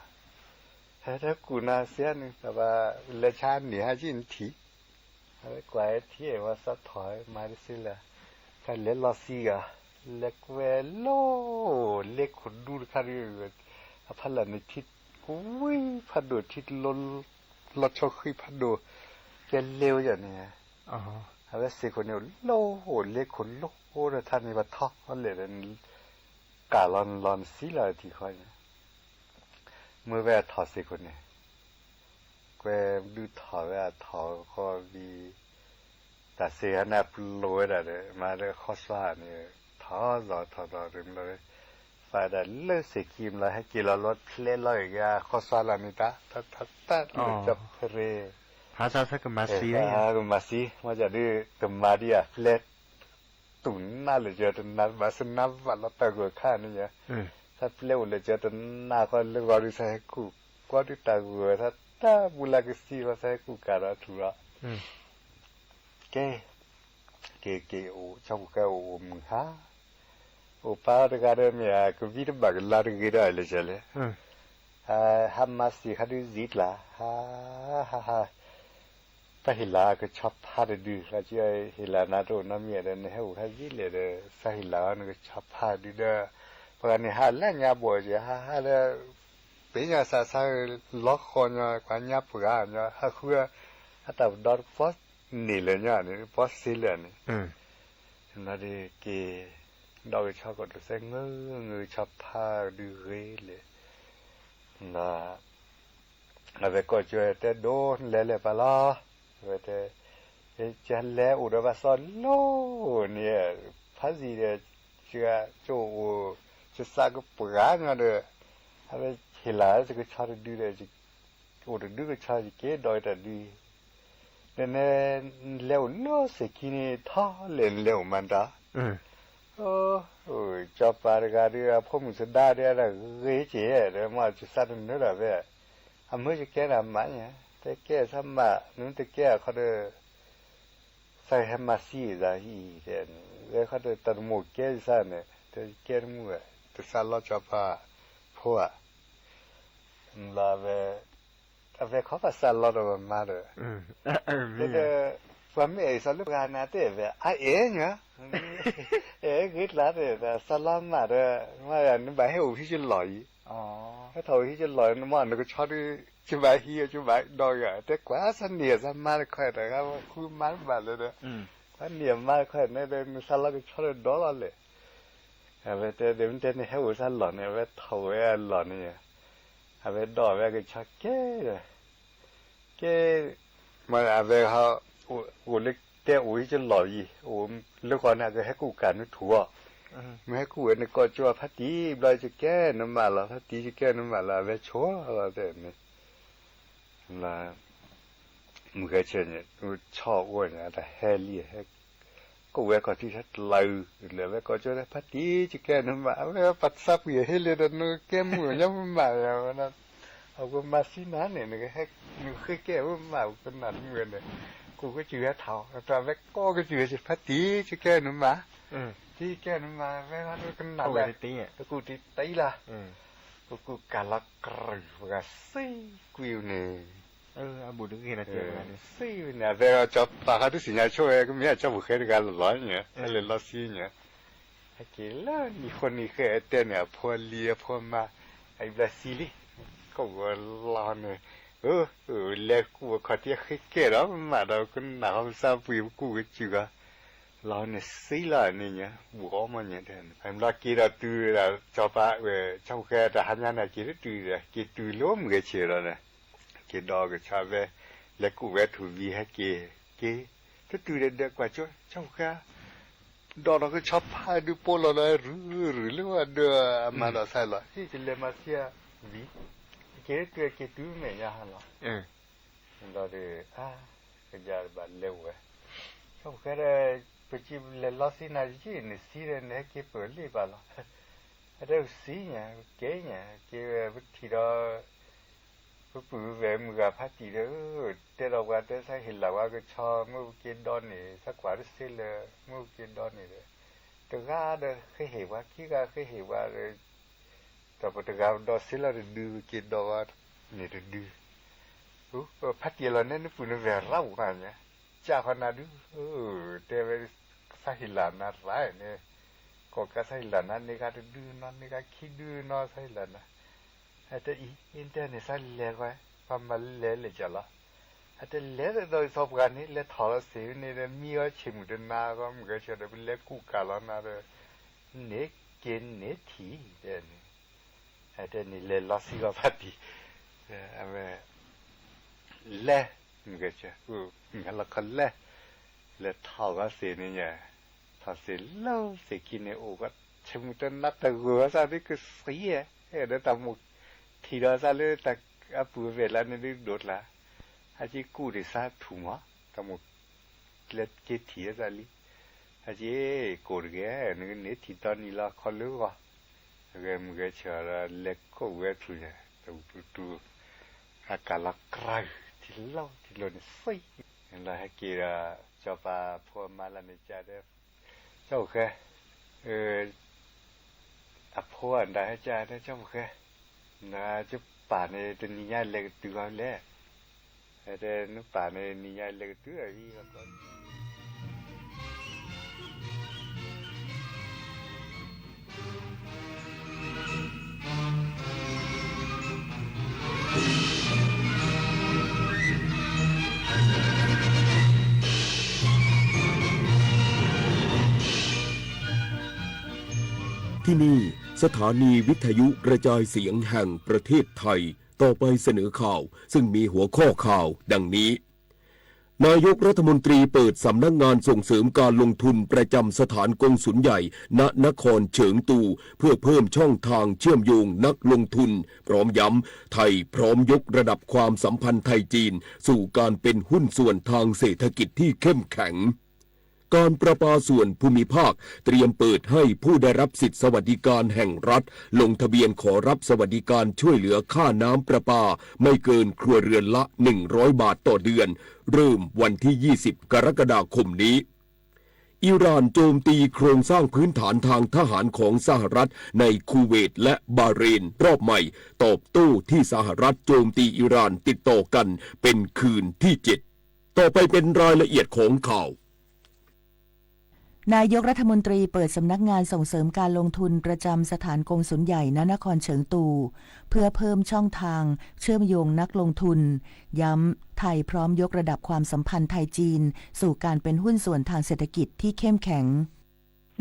Speaker 6: ถ้ากูน่าเสียนึงแต่ว่าเลชานนี่ฮะจินทีอะไรกว่าที่ว่าสัตถอยมาได้สิละใครเลลอซีกะเล็กเวโลเล็กคนดูคาริเวอพันละนิทิอุ้ยพัดดูทิศลดชอคุยพัดดูแกเร็วอย่างนี้เอาไว้สิคนเดียวโลเล็กคนโลแล้วท่านนี่ว่าท้อมันเลยกาลอนสีลาที่เขาเนี่ยเมื่อแวะถอดสิคนเนี่ยแกดูถอดแวะถอดก็มีแต่เสียนับโลดอะไรมาเลยข้อสว่าเนี่ยถอดรึมเลยฝ่ายแต่เลือกสิกิมเลยให้กินแล้วลดเล่นเลยก็ข้อสว่าลานิตาตัดจับเพล
Speaker 5: ภาษาสักมาซี
Speaker 6: ก็มาซีมาจะดูตัวมาดีอ่ะเล็ดตุนน่าเลยเจอตัวนั้นมาสนับวันละตะกัวข้านี่เนี่ยถ้าเลี้ยวเลยเจอตัวน่าก็เลี้ยวดูใส่กูก็ดูตะกัวถ้าบุลากสีว่าใส่กูการะทัวเกโอชาวก็โอมึงฮะโอป้าตะการะเนี่ยก็วิธีบักลาดกีได้เลยเจเลยฮัมมาสีฮัดดูจิตละฮ่าแต่ฮิลาก็ชอบพาดูเขาจะฮิลานาโดน้ำเมียเดินให้หัวจิเลยเด้อสฮิลาเนี่ยก็ชอบพาดูเด้อเพราะนี่ฮะแล้วเนี่ยบ่อยจ้ะฮะแล้วเป็นอย่างซาล็อกคนเนี่ยกว่าเนี่ยปุ๊กอ่ะเนี่ยฮะคือฮะแต่ดอร์ฟอสนี่เลยเนี่ยนี่ฟอสซิลเนี่ยนั่นเองที่ดอกชอบก็ดูเส้นเงยชอบพาดูเลยนะแล้วก็ช่วยแต่โดนเละๆไปละเวทจะเละอุดมสมโลเนี่ยภาษีเนี่ยจะจะสักปะกันนะเด้อเอาไปเฮลาจะก็ชาร์ดูเลยจะอุดดูก็ชาร์เกดอยแต่ดีเนี่ยเลี้ยวล้อสกินท่าเล่นเลี้ยวมันตา cho bà ra đi phong một số đa đi là ghế chế để mà chỉ sát nữa là về mới chỉ cái làm mà nhá thế cái sao mà nếu thế cái họ được sai hay mà xí ra hi thế cái họ được tận một cái sao này thế cái mua thế sao lo cho bà phô là về khó phải sao lo đâu mà được thế cái và mấy sao lúc ra nè thế về ai nhá cái lá thì là salam mà đó mà nó bài hiểu thì chân lỏi cái thôi thì chân lỏi nó mà nó có cho đi chứ bài hi chứ bài đòi à thế quá săn nìa ra mà khỏe rồi không khu má bà rồi đó quá nìa mà khỏe nên nó salam cái cho đó là lệ về thế đến thế này hiểu sao lỏi này về thôi lỏi này về đòi về cái cho cái mà về họ ủa lịchแต่โอ้ยจะหล่ออีโอ้แล้วก่อนน่ะจะให้กูกันถั่วไม่ให้กูเนี่ยก็จัวพัดดีบลอยจะแก้น้ำมาละพัดดีจะแก้น้ำมาละเวชัวอะไรแต่เนี่ยละมึงเคยเชื่อเนี่ยกูชอบอ้วนนะแต่แฮลี่ให้กูเวก็ที่ชัดเลยเหลือเวก็จัวได้พัดดีจะแก้น้ำมาเวปัดซับอยู่ให้เลยแต่นู้แก้มือยังไม่มาแล้วนะเอากูมาซีน้าเนี่ยนึกให้มึงเคยแก้ว่ามาขนาดนี้เลยกูก็เชื่อเท่าแต่แม่ก็เชื่อสิพัดดีจะแก้น้ำมาที่แก้น้ำมาแม่ว่าด้วยกันหนักเลยแต่กูตีตีละกูการละกระไรก็ซี่กูอยู่เนี่ย
Speaker 7: บุตรก็เห็นนะเจ้าเนี่ย
Speaker 6: ซี่เนี่ยแต่จับปากเขาดูสิเนี่ยช่วยก็ไม่อยากจับบุคคลกันหล่อเนี่ยเลยล้อซี่เนี่ยไอ้เกล้ามีคนนี้เคยเต้นเนี่ยพอเลียพอมาไอ้บราซิลีก็ว่าล้อเนี่ยเล็กกูขอที่ให้เกล้ามาเราก็หนาวซาปุยกูก็จืดเราเนี่ยสิละเนี่ยบัวมันเนี่ยเด่นไอ้เรากีเราตื่นเราชอบไปชอบแค่แต่หันยันเนี่ยกีตื่นเลยกีตื่นล้มก็เชื่อแล้วเนี่ยกีดอกก็ชอบไปเล็กกูถูวีให้กีถ้าตื่นเด็กกว่าช่วยชอบแค่ดอกเราก็ชอบพาดูโปโลเลยหรือว่าเดือมาเราใส่ละที่จะเลี้ยมาเสียวีกีตื่นไม่ยากหรอกเราเดี๋ยวก็จะแบบเร็วชอบแค่ไปจีบเล่นล้อสีน่าจีนี่สีเนี่ยเก็บเปิดเลยบ้าล่ะเรื่องสีเนี่ยเก๋เนี่ยเก๋วิธีเราปุ๊บเวมึงกับพัดจีเด้อแต่เราว่าแต่ใส่เห็นแล้วว่าก็ชอบมึงกินดอนนี่สักกว่าได้สิเลยมึงกินดอนนี่เลยแต่ก็เด้อเคยเห็นว่าขี้ก็เคยเห็นว่าเลยแต่พอแต่ก็ดอนสิแล้วดูกินดอนนี่ดูพัดจีเราเนี่ยนึกปุ่นเวรเล่ากันเนี่ยจ้าคนนั้นดูแต่เวสาหิลานาไรเนี่ยก็กสาหิลานานี่ก็ดูนอนนี่ก็คิดดูนอนสาหิลานาแต่อินเทอร์เน็ตสาหิเลกไว้พอมาเลยจ้ะล่ะแต่เลยโดยสอบการนี้เลยถอดเสียนี่เลยมีว่าชิมกันนาก็มันก็จะได้เป็นเล็กกู้กาลนาเลยเน็กเกนเน็กทีเดี๋ยวนี้แต่นี่เลยลอสิก็พัดดีเล่มันก็จะงั้นเราก็เล่ท่าก็เสียเนี่ยถ้าเสียเล่าเสียกินเนี่ยโอ้ก็ชิมจนนักตะกัวซะนี่ก็เสียเดี๋ยวตามุกทีเราซะเลยแต่ปูเวลานี่โดดละอาจีกูดิซะถูกมั้ยตามุกเล็ดเกทีซะลิอาจีโกรธแกนี่เนี่ยทีตอนนี้ละเขาเลือกว่าแกมึงก็เชื่อละเล็กก็เวทุเนี่ยตูอากาศละกระที่เล่าที่เราเนี่ยสิเราให้กีฬาชอบมาพวกมาลานิจาเด้อเจ้าแค่พวกได้ให้จ่าได้เจ้าแค่น่าจะป่าในตัวนี้เล็กตัวเล็กแต่นึกป่าในนี้เล็กตัวอีกก็
Speaker 8: ที่นี่สถานีวิทยุกระจายเสียงแห่งประเทศไทยต่อไปเสนอข่าวซึ่งมีหัวข้อข่าวดังนี้นายกรัฐมนตรีเปิดสำนักงานส่งเสริมการลงทุนประจำสถานกงสุลใหญ่ณนครเฉิงตูเพื่อเพิ่มช่องทางเชื่อมโยงนักลงทุนพร้อมย้ำไทยพร้อมยกระดับความสัมพันธ์ไทยจีนสู่การเป็นหุ้นส่วนทางเศรษฐกิจที่เข้มแข็ง การประปาส่วนภูมิภาคเตรียมเปิดให้ผู้ได้รับสิทธิสวัสดิการแห่งรัฐลงทะเบียนขอรับสวัสดิการช่วยเหลือค่าน้ำประปาไม่เกินครัวเรือนละ100 บาทต่อเดือนเริ่มวันที่20 กรกฎาคมนี้อิหร่านโจมตีโครงสร้างพื้นฐานทางทหารของสหรัฐในคูเวตและบาห์เรนรอบใหม่ตอบโต้ที่สหรัฐโจมตีอิหร่านติดต่อกันเป็นคืนที่7ต่อไปเป็นรายละเอียดของข่าวน
Speaker 7: ายกรัฐมนตรีเปิดสำนักงานส่งเสริมการลงทุนประจำสถานกงสุลใหญ่ณนครเฉิงตูเพื่อเพิ่มช่องทางเชื่อมโยงนักลงทุนย้ำไทยพร้อมยกระดับความสัมพันธ์ไทยจีนสู่การเป็นหุ้นส่วนทางเศรษฐกิจที่เข้มแข็ง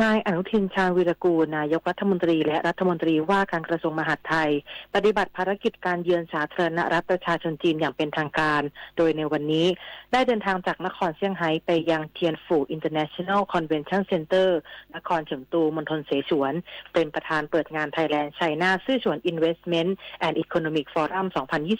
Speaker 9: นายอนุทินชาญวีรกูลนายกรัฐมนตรีและรัฐมนตรีว่าการกระทรวงมหาดไทยปฏิบัติภารกิจการเยือนสาธารณรัฐประชาชนจีนอย่างเป็นทางการโดยในวันนี้ได้เดินทางจากนครเซี่ยงไฮ้ไปยังเทียนฝู่ International Convention Center นครเฉิงตูมณฑลเสฉวนเป็นประธานเปิดงาน Thailand China ซื่อฉวน Investment and Economic Forum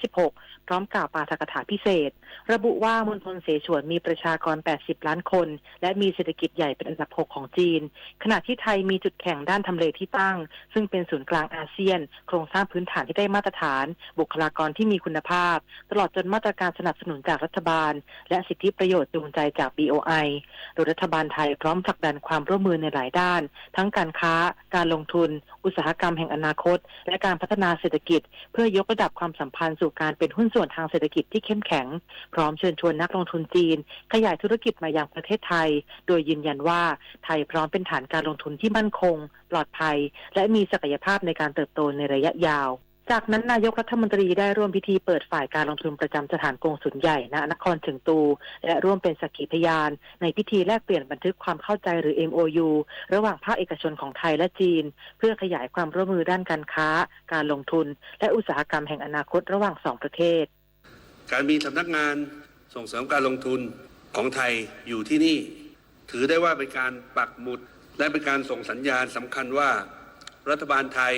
Speaker 9: 2026 พร้อมกล่าวปาฐกถาพิเศษระบุว่ามณฑลเสฉวนมีประชากร80 ล้านคนและมีเศรษฐกิจใหญ่เป็นอันดับ6ของจีนขณะที่ไทยมีจุดแข็งด้านทำเลที่ตั้งซึ่งเป็นศูนย์กลางอาเซียนโครงสร้างพื้นฐานที่ได้มาตรฐานบุคลากรที่มีคุณภาพตลอดจนมาตรการสนับสนุนจากรัฐบาลและสิทธิประโยชน์จูงใจจาก BOI โดยรัฐบาลไทยพร้อมผลักดันความร่วมมือในหลายด้านทั้งการค้าการลงทุนอุตสาหกรรมแห่งอนาคตและการพัฒนาเศรษฐกิจเพื่อยกระดับความสัมพันธ์สู่การเป็นหุ้นส่วนทางเศรษฐกิจที่เข้มแข็งพร้อมเชิญชวนนักลงทุนจีนขยายธุรกิจมายังประเทศไทยโดยยืนยันว่าไทยพร้อมเป็นฐานการลงทุนที่มั่นคงปลอดภัยและมีศักยภาพในการเติบโตในระยะยาวจากนั้นนายกรัฐมนตรีได้ร่วมพิธีเปิดฝ่ายการลงทุนประจำสถานกงสุลใหญ่ณนครเฉิงตูและร่วมเป็นสักขีพยานในพิธีแลกเปลี่ยนบันทึกความเข้าใจหรือ MOU ระหว่างภาคเอกชนของไทยและจีนเพื่อขยายความร่วมมือด้านการค้าการลงทุนและอุตสาหกรรมแห่งอนาคตระหว่าง2ประเทศ
Speaker 10: การมีสำนักงานส่งเสริมการลงทุนของไทยอยู่ที่นี่ถือได้ว่าเป็นการปักหมุดและเป็นการส่งสัญญาณสำคัญว่ารัฐบาลไทย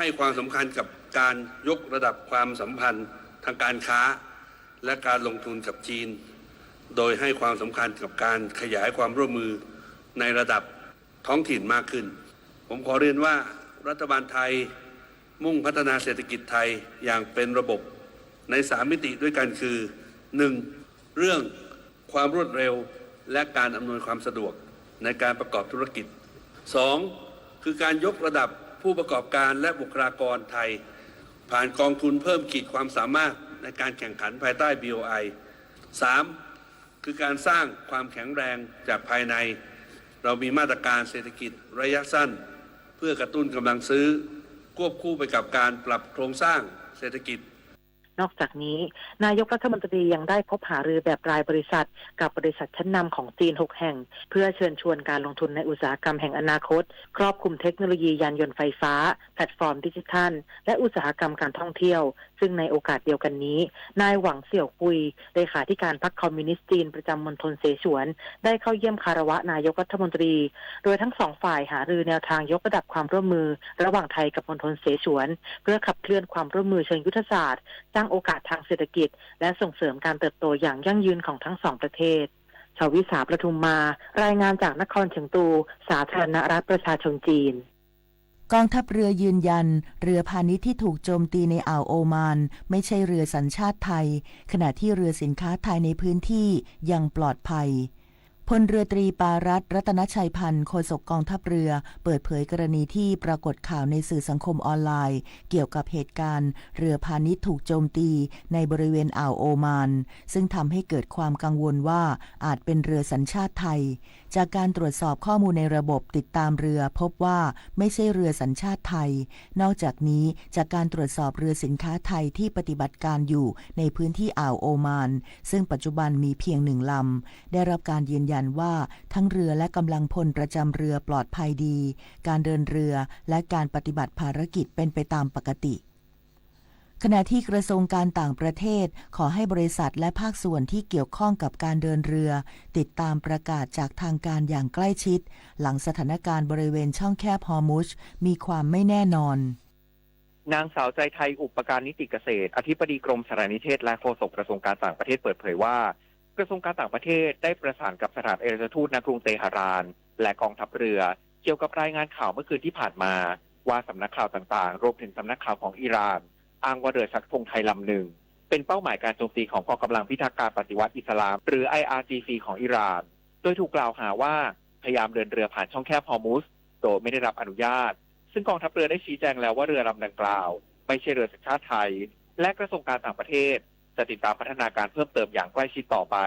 Speaker 10: ให้ความสำคัญกับการยกระดับความสัมพันธ์ทางการค้าและการลงทุนกับจีนโดยให้ความสำคัญกับการขยายความร่วมมือในระดับท้องถิ่นมากขึ้นผมขอเรียนว่ารัฐบาลไทยมุ่งพัฒนาเศรษฐกิจไทยอย่างเป็นระบบใน3 มิติด้วยกันคือ 1. เรื่องความรวดเร็วและการอำนวยความสะดวกในการประกอบธุรกิจ 2. คือการยกระดับผู้ประกอบการและบุคลากรไทยผ่านกองทุนเพิ่มขีดความสามารถในการแข่งขันภายใต้ BOI 3. คือการสร้างความแข็งแรงจากภายในเรามีมาตรการเศรษฐกิจระยะสั้นเพื่อกระตุ้นกำลังซื้อควบคู่ไปกับการปรับโครงสร้างเศรษฐกิจ
Speaker 9: นอกจากนี้นายกรัฐมนตรียังได้พบหารือแบบรายบริษัทกับบริษัทชั้นนำของจีน6 แห่งเพื่อเชิญชวนการลงทุนในอุตสาหกรรมแห่งอนาคตครอบคลุมเทคโนโลยียานยนต์ไฟฟ้าแพลตฟอร์มดิจิทัลและอุตสาหกรรมการท่องเที่ยวซึ่งในโอกาสเดียวกันนี้นายหวังเสี่ยวปุยเลขาธิการพรรคคอมมิวนิสต์จีนประจำมณฑลเสฉวนได้เข้าเยี่ยมคารวะนายกรัฐมนตรีโดยทั้ง2 ฝ่ายหารือแนวทางยกระดับความร่วมมือระหว่างไทยกับมณฑลเสฉวนเพื่อขับเคลื่อนความร่วมมือเชิงยุทธศาสตร์สร้างโอกาสทางเศรษฐกิจและส่งเสริมการเติบโตอย่างยั่งยืนของทั้ง2 ประเทศชวิสาประทุมมารายงานจากนครเฉิงตูสาธารณรัฐประชาชนจีน
Speaker 7: กองทัพเรือยืนยันเรือพาณิชย์ที่ถูกโจมตีในอ่าวโอมานไม่ใช่เรือสัญชาติไทยขณะที่เรือสินค้าไทยในพื้นที่ยังปลอดภัยพลเรือตรีปารัตน์รัตนชัยพันธ์โฆษกกองทัพเรือเปิดเผยกรณีที่ปรากฏข่าวในสื่อสังคมออนไลน์เกี่ยวกับเหตุการณ์เรือพาณิชย์ถูกโจมตีในบริเวณอ่าวโอมานซึ่งทำให้เกิดความกังวลว่าอาจเป็นเรือสัญชาติไทยจากการตรวจสอบข้อมูลในระบบติดตามเรือพบว่าไม่ใช่เรือสัญชาติไทยนอกจากนี้จากการตรวจสอบเรือสินค้าไทยที่ปฏิบัติการอยู่ในพื้นที่อ่าวโอมานซึ่งปัจจุบันมีเพียง1 ลำได้รับการยืนยันว่าทั้งเรือและกำลังพลประจำเรือปลอดภัยดีการเดินเรือและการปฏิบัติภารกิจเป็นไปตามปกติขณะที่กระทรวงการต่างประเทศขอให้บริษัทและภาคส่วนที่เกี่ยวข้องกับการเดินเรือติดตามประกาศจากทางการอย่างใกล้ชิดหลังสถานการณ์บริเวณช่องแคบฮอร์มุซมีความไม่แน่นอน
Speaker 11: นางสาวใจไทยอุปการนิติเกษตรอธิบดีกรมสารนิเทศและโฆษกกระทรวงการต่างประเทศเปิดเผยว่า กระทรวงการต่างประเทศได้ประสานกับสถานเอกอัครราชทูตณกรุงเตหะรานและกองทัพเรือเกี่ยวกับรายงานข่าวเมื่อคืนที่ผ่านมาว่าสำนักข่าวต่างๆรวมถึงสำนักข่าวของอิหร่านอ้างว่าเรือชักธงไทยลำหนึ่งเป็นเป้าหมายการโจมตีของกองกำลังพิทักษ์การปฏิวัติอิสลามหรือ IRGC ของอิหร่านโดยถูกกล่าวหาว่าพยายามเดินเรือผ่านช่องแคบฮอร์มุสโดยไม่ได้รับอนุญาตซึ่งกองทัพเรือได้ชี้แจงแล้วว่าเรือลำดังกล่าวไม่ใช่เรือสัญชาติไทยและกระทรวงการต่างประเทศจะติดตามพัฒนาการเพิ่มเติมอย่างใกล้ชิดต่อไป